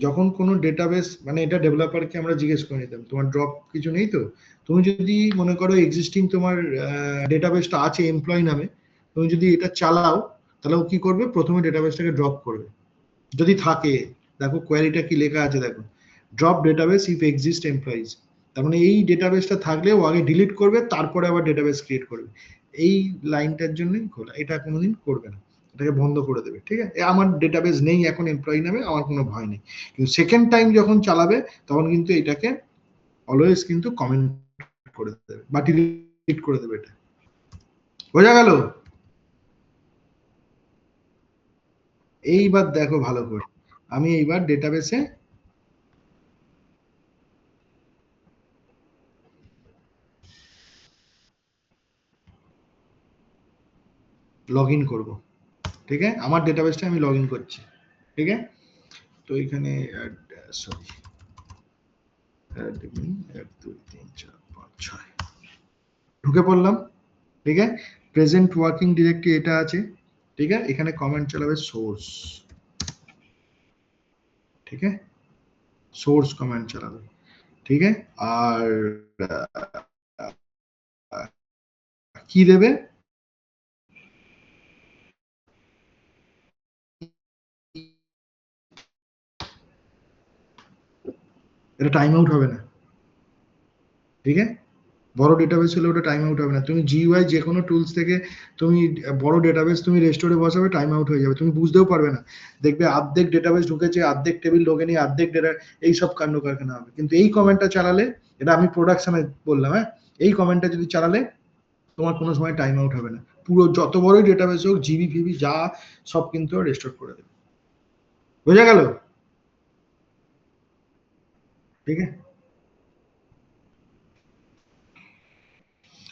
যখন কোনো ডেটাবেস মানে এটা ডেভেলপারকে আমরা জিজ্ঞেস করে নিতাম তোমার ড্রপ কিছু নেই তো, তুমি যদি মনে করো এক্সিস্টিং তোমার ডেটাবেসটা আছে এমপ্লয়ি নামে, তুমি যদি এটা চালাও তাহলে ও কি করবে, প্রথমে ডেটাবেসটাকে ড্রপ করবে যদি থাকে। দেখো কোয়ারিটা কি লেখা আছে, দেখো drop database if exist employees, তার মানে এই ডেটাবেসটা থাকলে ও আগে ডিলিট করবে তারপরে আবার ডেটাবেস ক্রিয়েট করবে। এই লাইনটার জন্যই খোলা, এটা কোনোদিন করবে না, এটাকে বন্ধ করে দেবে। ঠিক আছে, আমার ডেটাবেস নেই এখন এমপ্লয়ি নামে, আমার কোনো ভয় নেই। কিন্তু সেকেন্ড টাইম যখন চালাবে তখন কিন্তু এটাকে অলওয়েজ কিন্তু কমেন্ট করে দেবে বা ডিলিট করে দেবে। এটা বোঝা গেল? এইবার দেখো ভালো করে, আমি এইবার ডেটাবেসে লগ ইন করবো। ঠিক আছে, আমার ডেটাবেসটা আমি লগ ইন করছি। ঠিক আছে, তো এখানে সরি 1 2 3 4 5 6 ঢুকে পড়লাম। ঠিক আছে, প্রেজেন্ট ওয়ার্কিং ডিরেক্টরি এটা আছে। ঠিক আছে, এখানে কমেন্ট চালাবে সোর্স। ঠিক আছে, সোর্স কমেন্ট চালাবে। ঠিক আছে, আর কি দেবে, এটা টাইম আউট হবে না। ঠিক আছে, বড় ডেটাবেস হলে ওটা টাইম আউট হবে না। তুমি জিইউআই যে কোনো টুলস থেকে তুমি বড় ডেটাবেস তুমি রেস্টোরে বসাবে, টাইম আউট হয়ে যাবে, তুমি বুঝতেও পারবে না। দেখবে অর্ধেক ডেটাবেস ঢুকেছে, অর্ধেক টেবিল ঢোকেনি, অর্ধেক ডেটা, এইসব কাণ্ড কারখানা হবে। কিন্তু এই কমেন্টটা চালালে, এটা আমি প্রোডাকশনে বললাম, হ্যাঁ, এই কমেন্টটা যদি চালালে তোমার কোনো সময় টাইম আউট হবে না। পুরো যত বড়ই ডেটাবেস হোক, জিবি ফিবি যা সব কিন্তু রেস্টোর করে দেবে। বোঝা গেল? ঠিক আছে,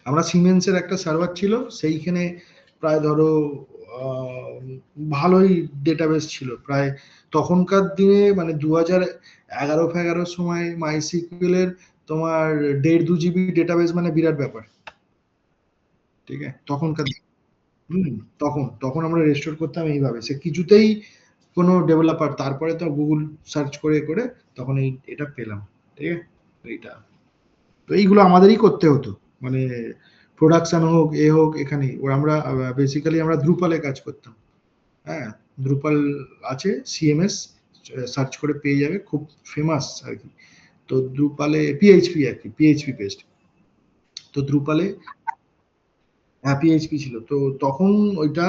আমরা সিমেন্সের একটা সার্ভার ছিল, সেইখানে প্রায় ধরো ভালোই ডেটাবেস ছিল প্রায় তখনকার দিনে, মানে 2011 সময় মাইসিকিউএল এর তোমার 1.5-2 জিবি ডেটাবেস মানে বিরাট ব্যাপার। ঠিক আছে, তখনকার হম তখন তখন আমরা রেস্টোর করতাম এইভাবে, সে কিছুতেই কোনো ডেভেলপার, তারপরে তো গুগল সার্চ করে করে তখন এটা পেলাম। ঠিক আছে, এইটা, তো এইগুলো আমাদেরই করতে হতো, মানে প্রোডাকশন হোক এ হোক, এখানে আমরা বেসিক্যালি আমরা দ্রুপালে কাজ করতাম। হ্যাঁ, দ্রুপাল আছে, সিএমএস সার্চ করে পেয়ে যাবে, খুব ফেমাস আর কি। তো দ্রুপালে পিএইচপি আর কি, পিএইচপি বেসড। তো দ্রুপালে, হ্যাঁ পিএইচপি ছিল তো তখন ওইটা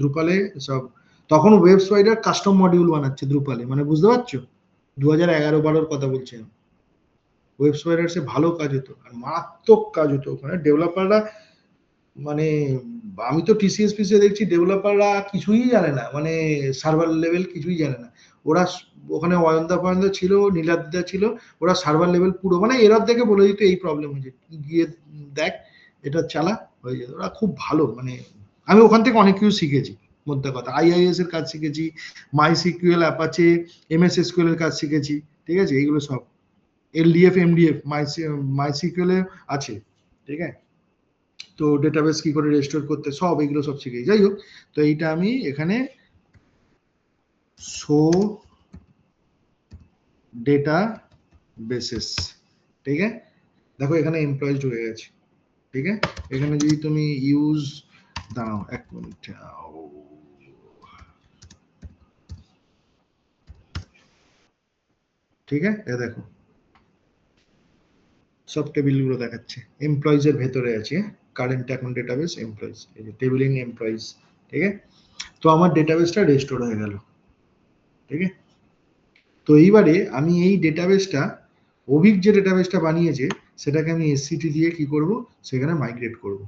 দ্রুপালে সব, তখন ওয়েব স্পাইডার কাস্টম মডিউল বানাচ্ছে দ্রুপালে, মানে বুঝতে পারছো, 2011-12 কথা বলছি। ওয়েব স্পাইডার সে ভালো কাজ হতো আর মারাত্মক কাজ হতো ওখানে, ডেভেলপাররা মানে, আমি তো টিসিএস পিসে দেখছি ডেভেলপাররা কিছুই জানে না, মানে সার্ভার লেভেল কিছুই জানে না। ওরা ওখানে অয়ন্দা ফয়ন্দা ছিল, নীলাদ্রিদা ছিল, ওরা সার্ভার লেভেল পুরো, মানে এরর দেখে বলে দিত এই প্রবলেম হয়েছে, গিয়ে দেখ এটা চালা, হয়ে যেত। ওরা খুব ভালো, মানে আমি ওখান থেকে অনেক কিছু শিখেছি। মধ্যে কথা, আইআইএস এর কাজ শিখেছি, মাই সিকিউএল অ্যাপাচে, এমএস এসকিউএল এর কাজ শিখেছি। ঠিক আছে, এইগুলো সব এলডিএফ এমডিএফ মাই সিকিউএল এ আছে। ঠিক আছে, তো ডেটাবেস কি করে রেস্টোর করতে, সব এগুলো সব শিখে। যাই হোক, তো এইটা আমি এখানে শো ডেটা বেসিস, ঠিক আছে, দেখো এখানে এমপ্লয়িজ ঢুকে গেছে। ঠিক আছে, এখানে যদি তুমি ইউজ, দাঁড়াও 1 মিনিট, ঠিক আছে, এ দেখো সব টেবিল গুলো দেখাচ্ছে, এমপ্লয়িজ এর ভেতরে আছে, কারেন্ট এখন ডেটাবেস এমপ্লয়িজ, এই যে টেবিলিং এমপ্লয়িজ। ঠিক আছে, তো আমার ডেটাবেসটা রেস্টোর হয়ে গেল। ঠিক আছে, তো এইবারে আমি এই ডেটাবেসটা, অভিক যে ডেটাবেসটা বানিয়েছে সেটাকে আমি এসসিটি দিয়ে কি করব, সেখানে মাইগ্রেট করব।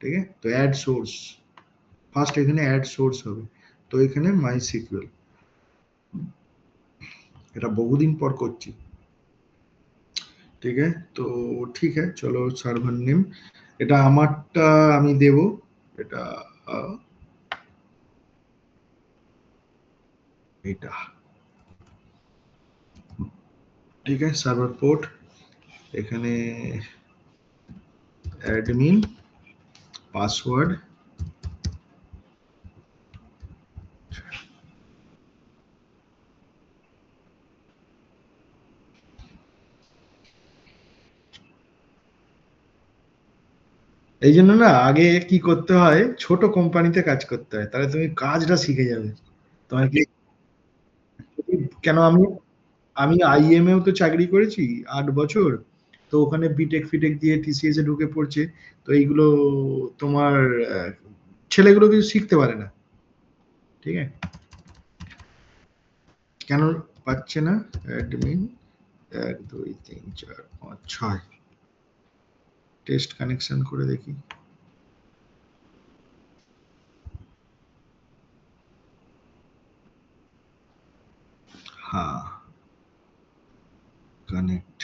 ঠিক আছে, তো অ্যাড সোর্স, ফার্স্ট এখানে অ্যাড সোর্স হবে। তো এখানে মাই সিকিউএল, এটা বহুদিন পর করছি। ঠিক আছে, তো ঠিক আছে, চলো সার্ভার নেম, এটা আমারটা আমি দেব, এটা এটা ঠিক আছে, সার্ভার পোর্ট, এখানে অ্যাডমিন পাসওয়ার্ড, এই জন্য না আগে কি করতে হয়, ছোট কোম্পানিতে কাজ করতে হয়, তাহলে তুমি কাজটা শিখে যাবে। তোমার কি, কেন আমি আমি আইএমএও তো চাকরি করেছি 8 বছর, তো ওখানে বিটেক ফিটেক দিয়ে টিসিএস এ ঢুকে পড়ছে, তো এইগুলো তোমার ছেলেগুলো কিছু শিখতে পারে না, ঠিক আছে? কেন পাচ্ছে না? অ্যাডমিন 1 2 3 4 5 6, টেস্ট কানেকশন করে দেখি। হ্যাঁ, কানেক্ট।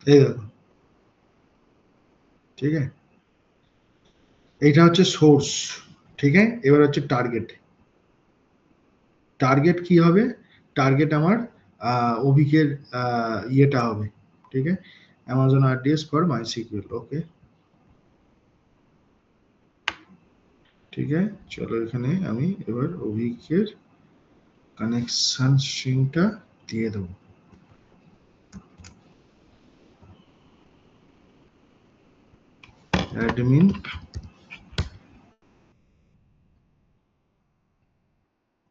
এই দেখো, ঠিক আছে, এইটা হচ্ছে সোর্স, ঠিক আছে? এবার হচ্ছে টার্গেট। টার্গেট কি হবে? টার্গেট আমার অভিকের ইয়েটা হবে, ঠিক আছে? অ্যামাজন আরডিএস ফর মাইসিকিউএল, ওকে, ঠিক আছে। চলো এখানে আমি এবার অভিকের কানেকশন স্ট্রিংটা দিয়ে দেবো। অ্যাডমিন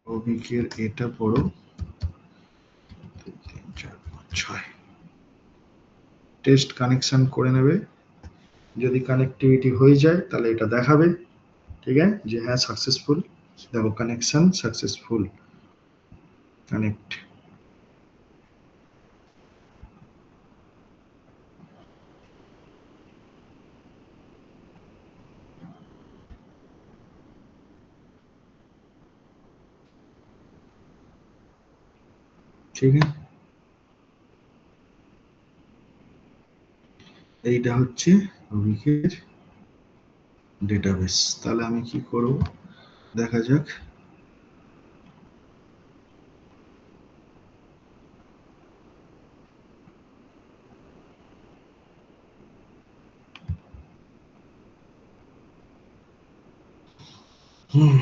অভিকের এটা পড়ো 2 3 4 5 6, টেস্ট কানেকশন করে নেবে। যদি কানেক্টিভিটি হয়ে যায় তাহলে এটা দেখাবে, ঠিক আছে, যে হ্যাঁ সাকসেসফুল। দেখো কানেকশন সাকসেসফুল, কানেক্ট। ঠিক আছে, এইটা হচ্ছে অভিকের ডেটাবেস। তাহলে আমি কি করব দেখা যাক। হুম,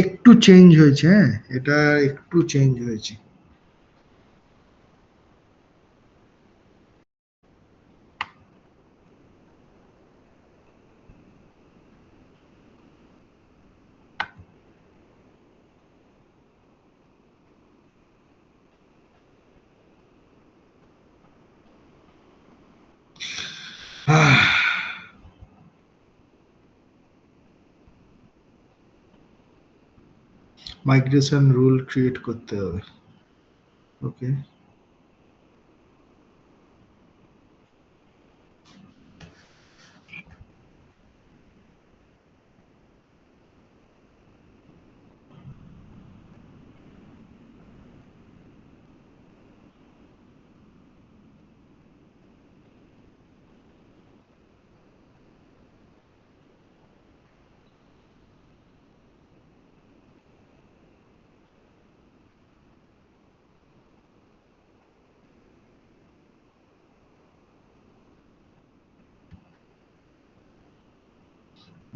একটু চেঞ্জ হয়েছে, হ্যাঁ এটা একটু চেঞ্জ হয়েছে। মাইগ্রেশন রুল ক্রিয়েট করতে হবে, ওকে।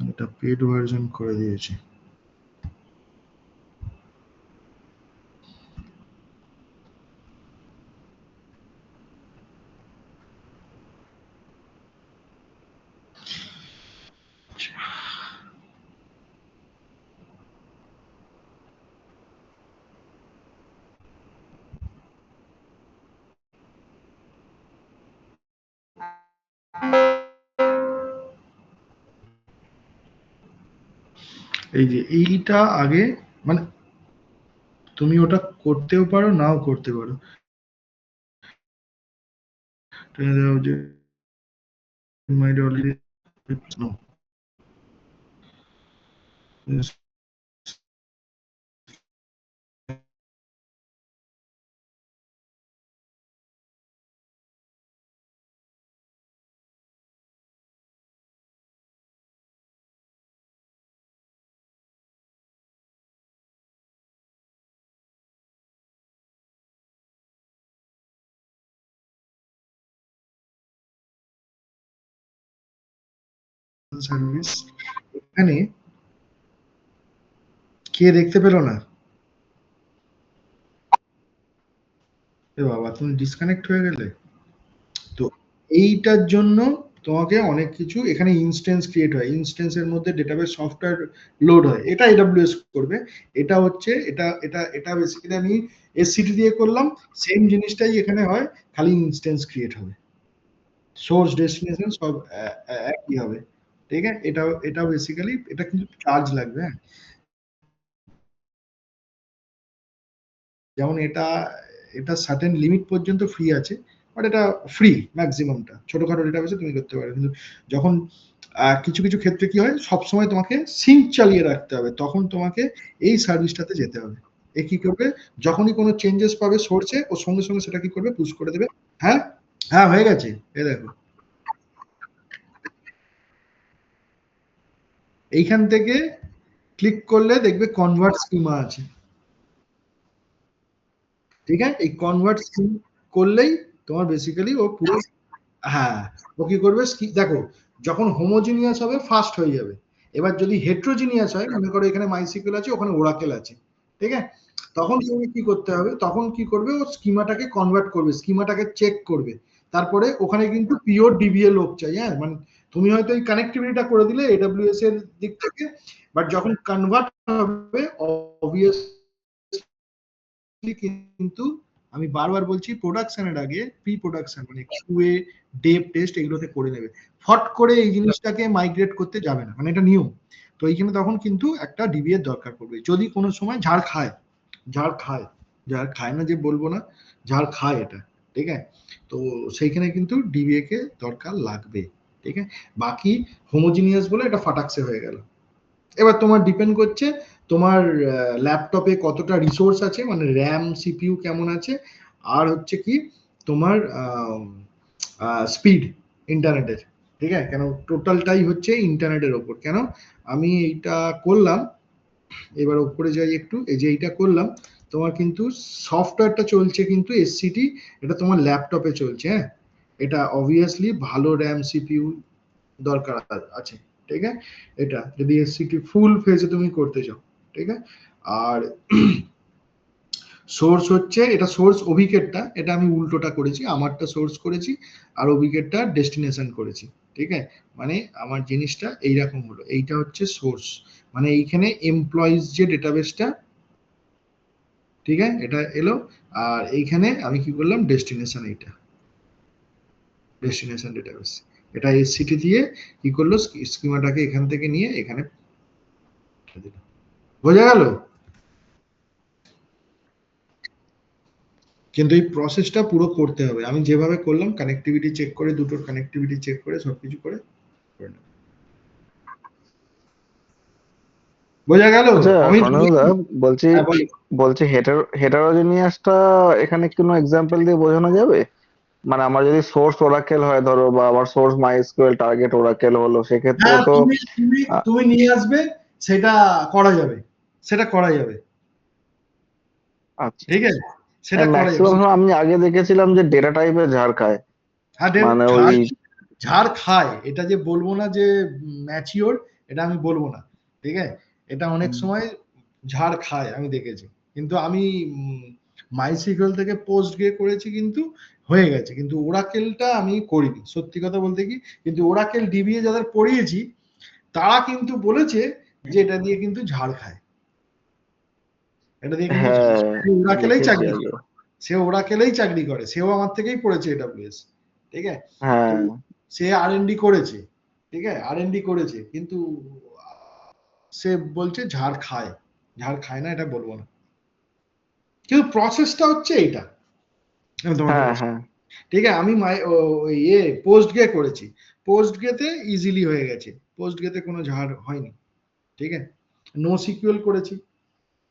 এটা পেড ভার্সন করে দিয়েছে। এই যে এইটা আগে, মানে তুমি ওটা করতেও পারো নাও করতে পারো। might already no service. এখানে কে দেখতে পেলো না? এ বাবা, তুমি ডিসকানেক্ট হয়ে গেলে। তো এইটার জন্য তোমাকে অনেক কিছু এখানে ইনস্ট্যান্স ক্রিয়েট হয়, ইনস্ট্যান্সের মধ্যে ডেটাবেস সফটওয়্যার লোড হয়, এটা এডব্লিউএস করবে। এটা হচ্ছে এটা বেসিক্যালি আমি এসসিটি দিয়ে করলাম, সেম জিনিসটাই এখানে হয়, খালি ইনস্ট্যান্স ক্রিয়েট হবে, সোর্স ডেস্টিনেশন সব একই হবে। ঠিক আছে, এটা বেসিক্যালি এটা কিন্তু চার্জ লাগবে। হ্যাঁ, যেমন এটা এটা সার্টেন লিমিট পর্যন্ত ফ্রি আছে, বাট এটা ফ্রি ম্যাক্সিমামটা ছোটখাটো ডেটাবেসে তুমি করতে পারো। কিন্তু যখন কিছু কিছু ক্ষেত্রে কি হয়, সবসময় তোমাকে সিঙ্ক চালিয়ে রাখতে হবে, তখন তোমাকে এই সার্ভিসটাতে যেতে হবে। এ কি করবে, যখনই কোনো চেঞ্জেস পাবে সোর্সে, ও সঙ্গে সঙ্গে সেটা কি করবে, পুশ করে দেবে। হ্যাঁ, হ্যাঁ হয়ে গেছে, এ দেখো এইখান থেকে ক্লিক করলে দেখবে কনভার্ট স্কিমা আছে। ঠিক আছে, এই কনভার্ট স্কিম করলেই তোমার বেসিক্যালি ও পুরো, হ্যাঁ, ও কি করবে, দেখো যখন হোমোজিনিয়াস হবে ফাস্ট হয়ে যাবে। এবার যদি হেট্রোজিনিয়াস হয়, মনে করো এখানে মাইসিকিউএল আছে, ওখানে ওরাকেল আছে, ঠিক আছে, তখন তুমি কি করতে হবে, তখন কি করবে, ও স্কিমাটাকে কনভার্ট করবে, স্কিমাটাকে চেক করবে, তারপরে ওখানে কিন্তু পিওর ডিবিএ লোক চাই। হ্যাঁ, মানে তুমি হয়তো এই কানেক্টিভিটিটা করে দিলে এডব্লিউএস এর দিক থেকে, বাট যখন কনভার্ট হবে অবভিয়াসলি কিন্তু, আমি বারবার বলছি, প্রোডাকশনের আগে প্রি প্রোডাকশন মানে কিউএ ডেভ টেস্ট এগুলোতে করে নেবে, ফট করে এই জিনিসটাকে মাইগ্রেট করতে যাবে না, মানে এটা নিয়ম। তো এইখানে তখন কিন্তু একটা ডিবি এর দরকার পড়বে, যদি কোনো সময় ঝাড় খায়, ঝাড় খায়, ঝাড় খায় না যে বলবো না, ঝাড় খায় এটা। ঠিক আছে, তো সেইখানে কিন্তু ডিবিএ কে দরকার লাগবে। ঠিক আছে, বাকি হোমোজিনিয়াস বলে এটা ফাটাকসে হয়ে গেল। এবার তোমার ডিপেন্ড করছে তোমার ল্যাপটপে কতটা রিসোর্স আছে, মানে র্যাম সিপিইউ কেমন আছে, আর হচ্ছে কি তোমার স্পিড ইন্টারনেটের। ঠিক আছে, কেন টোটালটাই হচ্ছে ইন্টারনেটের ওপর। কেন আমি এইটা করলাম, এবার উপরে যাই একটু, এই যে এইটা করলাম, তোমার কিন্তু সফটওয়্যারটা চলছে কিন্তু এসসিটি, এটা তোমার ল্যাপটপে চলছে। হ্যাঁ, এটা অবভিয়াসলি ভালো র্যাম সিপিইউ দরকার আছে। ঠিক আছে, এটা যদি এসসিটি ফুল ফেজে তুমি করতে চাও। ঠিক আছে, আর সোর্স হচ্ছে, এটা সোর্স অভিকেটটা, এটা আমি উল্টোটা করেছি, আমারটা সোর্স করেছি আর অভিকেটটা ডেস্টিনেশন করেছি। ঠিক আছে, মানে আমার জিনিসটা এইরকম হলো, এইটা হচ্ছে সোর্স, মানে এইখানে এমপ্লয়িজ যে ডেটাবেসটা, ঠিক আছে, এটা এলো, আর এইখানে আমি কি করলাম, ডেস্টিনেশন, এইটা ডেস্টিনেশন ডেটাবেস, এটা এসসিটি দিয়ে কি করলো, স্কিমাটাকে এখান থেকে নিয়ে এখানে বোঝা গেল। কিন্তু এই প্রসেসটা পুরো করতে হবে, আমি যেভাবে করলাম, কানেক্টিভিটি চেক করে, দুটোর কানেক্টিভিটি চেক করে সবকিছু করে বোঝা গেল। আচ্ছা অমিত, স্বর্ণদা, বলছি হ্যাঁ বলো। বলছি হেটারোজিনিয়াসটা এখানে কোনো এক্সাম্পল দিয়ে বোঝানো যাবে? মানে আমার যদি সোর্স ওরাকেল হয় ধরো, বা আমার সোর্স মাইএসকিউএল টার্গেট ওরাকেল হলো, সেক্ষেত্রে হ্যাঁ, তো তুমি তুমি আহ, তুমি নিয়ে আসবে, সেটা করা যাবে, সেটা করা যাবে। আচ্ছা, ঠিক আছে, সেটা করা যাবে। ম্যাক্সিমাম আমি আগে দেখেছিলাম যে ডেটা টাইপের ঝাড় খায়, হ্যাঁ, মানে ওই ঝাড়, ঝাড় খায়, এটা যে বলবো না যে ম্যাচিওর, এটা আমি বলবো না। ঠিক আছে, এটা অনেক সময় ঝাড় খায় আমি দেখেছি, কিন্তু আমি মাইসিকল থেকে পোস্ট গিয়ে করেছি, কিন্তু হয়ে গেছে। কিন্তু ওরাকেলটা আমি করিনি, সত্যি কথা বলতে কি, কিন্তু ওরাকেল ডিবিএ যাদের পড়িয়েছি, তারা কিন্তু বলেছে যে এটা দিয়ে কিন্তু ঝাড় খায়, এটা দিয়ে কিন্তু হ্যাঁ ওরাকেলেই দেখেছি চাকরি আগে। করে, সে ওরাকেলেই চাকরি করে, সেও আমার থেকেই পড়েছে এডব্লিউএস। ঠিক আছে, তো হ্যাঁ সে আর এন ডি করেছে, ঠিক আছে, আর এন ডি করেছে, কিন্তু সে বলছে ঝাড় খায়, ঝাড় খায় না এটা বলবো না, কিন্তু প্রসেসটা হচ্ছে এইটা আমি তোমাকে হ্যাঁ বলছি। হ্যাঁ ঠিক আছে, আমি ইয়ে পোস্ট গে করেছি, পোস্ট গেতে ইজিলি হয়ে গেছে, পোস্ট গেতে কোনো ঝাড় হয়নি। ঠিক আছে, নো সিকিউএল করেছি,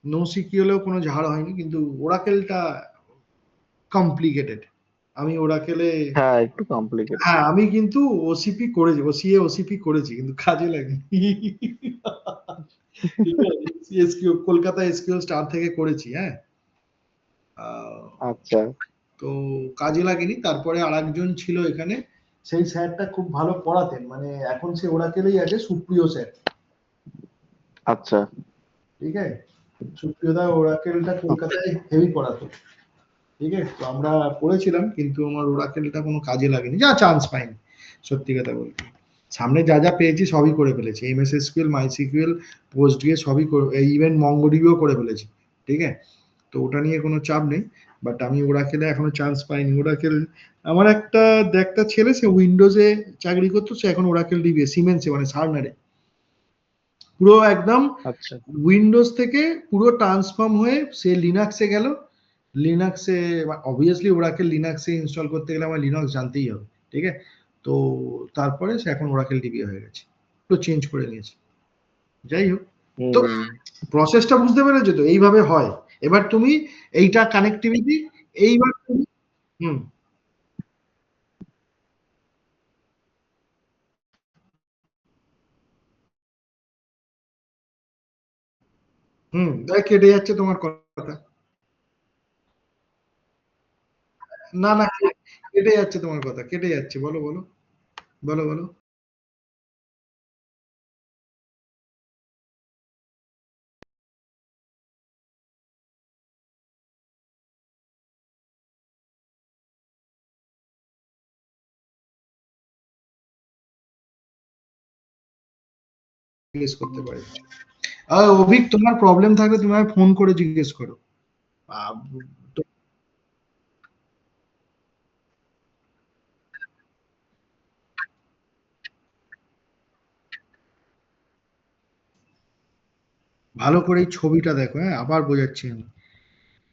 নো সিকিউএলেও কোনো ঝাড় হয়নি, কিন্তু ওরাকেলটা কমপ্লিকেটেড। আমি ওরাকেলে, হ্যাঁ, একটু কমপ্লিকেটেড। হ্যাঁ আমি কিন্তু ওসিপি করেছি, ওসিএ ওসিপি করেছি, কিন্তু কাজে লাগেনি। ঠিক আছে, এসকিউ কলকাতা এসকিউএল স্টার থেকে করেছি, হ্যাঁ। আচ্ছা তো কাজে লাগেনি। তারপরে আরেকজন ছিল এখানে, সেই স্যারটা খুব ভালো পড়াতেন, মানে এখন সে ওরাকেলেই আছে, সুপ্রিয় স্যার। আচ্ছা ঠিক আছে, সুপ্রিয় দা ওরাকেলটা কলকাতায় হেভি পড়াতো। ঠিক আছে, তো আমরা পড়েছিলাম, কিন্তু আমার ওরাকেলটা কোনো কাজে লাগেনি, যা চান্স পাইনি, সত্যি কথা বলতে। সামনে যা যা পেয়েছি সবই করে ফেলেছি, এমএস এসকিউএল, মাইসিকিউএল, পোস্ট গিয়ে সবই করে, ইভেন মঙ্গোডিবিও করে ফেলেছি। ঠিক আছে, তো ওটা নিয়ে কোনো চাপ নেই। বাট আমি ওরাকেলে এখনো চান্স পাইনি। ওরাকেল, আমার একটা ছেলে, সে উইন্ডোজে চাকরি করতো, সে এখন ওরাকেল ডিবি সিমেন্সে, মানে সার্নারে পুরো একদম আচ্ছা উইন্ডোজ থেকে পুরো ট্রান্সফর্ম হয়ে সে লিনাক্সে গেল। লিনাক্সে অবভিয়াসলি ওরাকেল লিনাক্সে ইনস্টল করতে গেলে আমার লিনাক্স জানতেই হবে। ঠিক আছে, তো তারপরে সে এখন ওরাকেল ডিবি হয়ে গেছে, পুরো চেঞ্জ করে নিয়েছে। যাই হোক, তো হুম প্রসেসটা বুঝতে পেরেছো তো, এইভাবে হয়। এবার তুমি এইটা কানেক্টিভিটি, এইবার তুমি, হুম হুম, দেখ কেটে যাচ্ছে তোমার কথা। না না, কেটে যাচ্ছে তোমার কথা, কেটে যাচ্ছে, বলো বলো, বলো বলো। জিজ্ঞেস করতে পারি। অভিক, তোমার প্রবলেম থাকলে তুমি আমায় ফোন করে জিজ্ঞেস করো। আহ, তো ভালো করে এই ছবিটা দেখো, হ্যাঁ, আবার বোঝাচ্ছি আমি,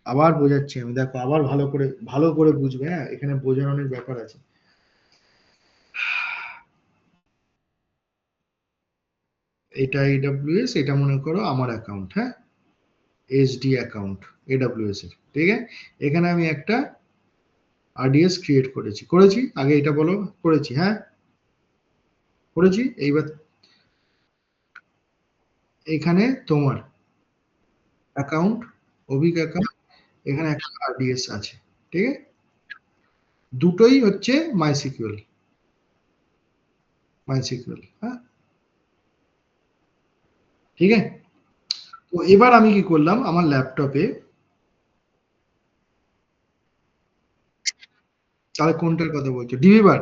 আবার বোঝাচ্ছি আমি, দেখো আবার ভালো করে বুঝবে, হ্যাঁ, এখানে বোঝার অনেক ব্যাপার আছে। এটা এডব্লিউএস, এটা মনে করো আমার অ্যাকাউন্ট, হ্যাঁ, এসডি অ্যাকাউন্ট এডব্লিউএস এর। ঠিক আছে, এখানে আমি একটা আরডিএস ক্রিয়েট করেছি আগে, এটা বলো। করেছি, হ্যাঁ করেছি। এইবার এখানে তোমার অ্যাকাউন্ট, অভিক অ্যাকাউন্ট, এখানে একটা আরডিএস আছে। ঠিক আছে, দুটোই হচ্ছে মাইসিকিউএল, মাইসিকিউএল, হ্যাঁ। ঠিক আছে, তো এবার আমি কি করলাম, আমার ল্যাপটপে, তাহলে কোনটার কথা বলছো, ডিবিবার?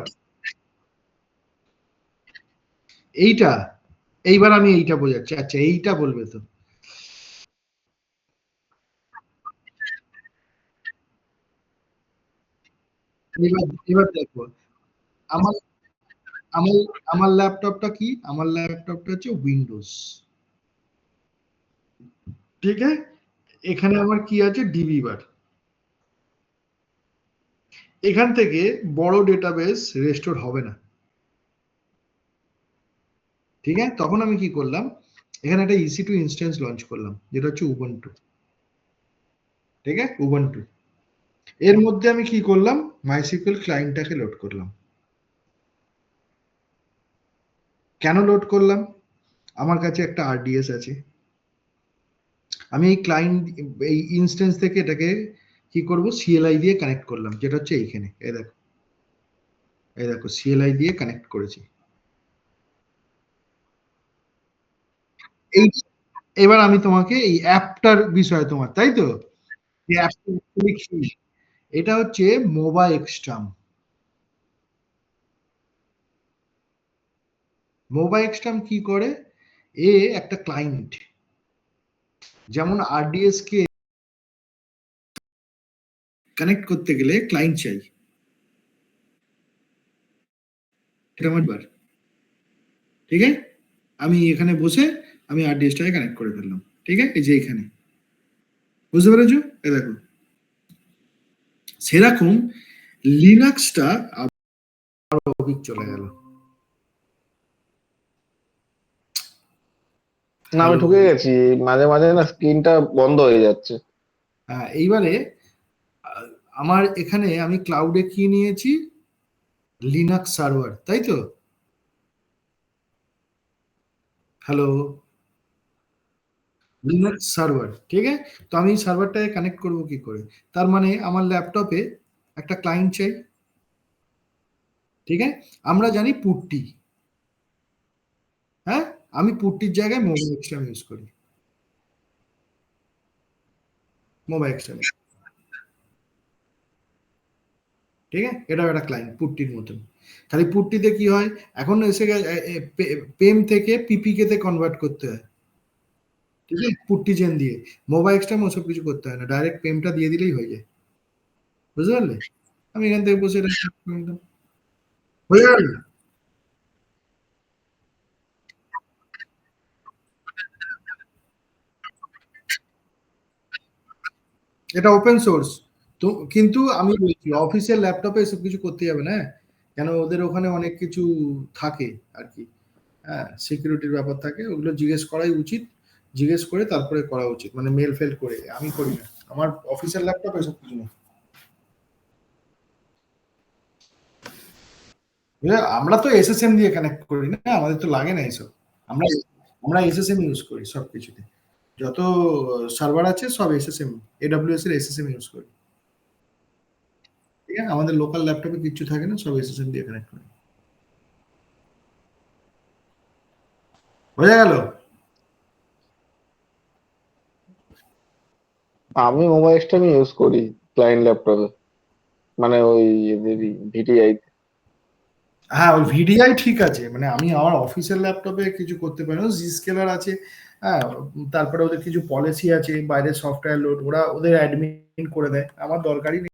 এইটা, এইবার আমি এইটা বোঝাচ্ছি, আচ্ছা এইটা বলবে তো। এবার এবার দেখো, আমার আমার আমার ল্যাপটপটা কি, আমার ল্যাপটপটা হচ্ছে উইন্ডোজ। ঠিক আছে, এখানে আমার কি আছে, ডিবি বার। এখান থেকে বড় ডেটাবেস রেস্টোর হবে না। ঠিক আছে, তখন আমি কি করলাম, এখানে একটা ইসি2 ইনস্ট্যান্স লঞ্চ করলাম, যেটা হচ্ছে উবুন্টু। ঠিক আছে, উবুন্টু, এর মধ্যে আমি কি করলাম, মাইসিকিউএল ক্লায়েন্টটাকে লোড করলাম। কেন লোড করলাম, আমার কাছে একটা আরডিএস আছে, আমি এই ক্লায়েন্ট, এই ইনস্ট্যান্স থেকে এটাকে কি করব, সিএলআই দিয়ে কানেক্ট করলাম, যেটা হচ্ছে এইখানে, এই দেখো, এই দেখো সিএলআই দিয়ে কানেক্ট করেছি। এই, এবার আমি তোমাকে এই অ্যাপটার বিষয়ে, তোমার তাই তো, এই অ্যাপটা actually কি? এটা হচ্ছে মোবা এক্সট্রাম। মোবা এক্সট্রাম কি করে, এ একটা ক্লায়েন্ট, যেমন আরডিএস কে কানেক্ট করতে গেলে ক্লায়েন্ট চাই, এটা আমার বার। ঠিক আছে, আমি এখানে বসে আমি RDS-টাকে কানেক্ট করে ফেললাম। ঠিক আছে, এই যে এখানে বুঝতে পেরেছো? এই দেখো, সেরকম লিনাক্সটা আবার চলে গেল। না, আমি হ্যালো। ঢুকে গেছি, মাঝে মাঝে না স্ক্রিনটা বন্ধ হয়ে যাচ্ছে। এইবারে আমার এখানে আমি ক্লাউডে কি নিয়েছি, লিনাক্স সার্ভার, তাই তো? হ্যালো, লিনাক্স সার্ভার, ঠিক আছে। তো আমি সার্ভারটাকে কানেক্ট করব কি করে? তার মানে আমার ল্যাপটপে একটা ক্লায়েন্ট চাই, ঠিক আছে। আমরা জানি পুট্টি, হ্যাঁ, আমি পুট্টির জায়গায় মোবাইল এক্সট্রাম ইউজ করি, মোবাইল এক্সট্রাম, ঠিক আছে। এটাও একটা ক্লায়েন্ট পুট্টির মতন। খালি পুট্টিতে কি হয়, এখন এসে পেম থেকে পিপিকে তে কনভার্ট করতে হয়, ঠিক আছে, পুট্টি চেন দিয়ে। মোবাইল এক্সট্রাম ওসব কিছু করতে হয় না, ডাইরেক্ট পেমটা দিয়ে দিলেই হয়ে যায়, বুঝতে পারলে? আমি এখান থেকে বসে এটা হয়ে গেল। এটা ওপেন সোর্স। তো কিন্তু আমি বলছি অফিসের ল্যাপটপে এসব কিছু করতে যাবে না, হ্যাঁ? কেন ওদের ওখানে অনেক কিছু থাকে আর কি, হ্যাঁ, সিকিউরিটির ব্যাপার থাকে, ওগুলো জিজ্ঞেস করাই উচিত। জিজ্ঞেস করে তারপরে করা উচিত, মানে মেল ফেল করে আমি করি না, আমার অফিসের ল্যাপটপ এসব কিছু না। বুঝলে? আমরা তো এসএসএম দিয়ে কানেক্ট করি না, আমাদের তো লাগে না এসব। আমরা আমরা এসএসএম ইউজ করি সব কিছুতে, যত সার্ভার আছে সব এসএসএম, এডব্লিউএস এর এসএসএম ইউজ করি, ঠিক আছে। আমাদের লোকাল ল্যাপটপে কিচ্ছু থাকে না, সব এসএসএম দিয়ে কানেক্ট করি। বোঝা গেল? আমি মোবাইল এক্সট্রা ইউজ করি ক্লায়েন্ট ল্যাপটপে, মানে ওই ভিটিআই। হ্যাঁ, ওই ভিডিআই ঠিক আছে, মানে আমি আমার অফিসের ল্যাপটপে কিছু করতে পারি না, জি স্কেলার আছে, হ্যাঁ, তারপরে ওদের কিছু পলিসি আছে, বাইরের সফটওয়্যার লোড ওরা ওদের অ্যাডমিন করে দেয়, আমার দরকারই নেই।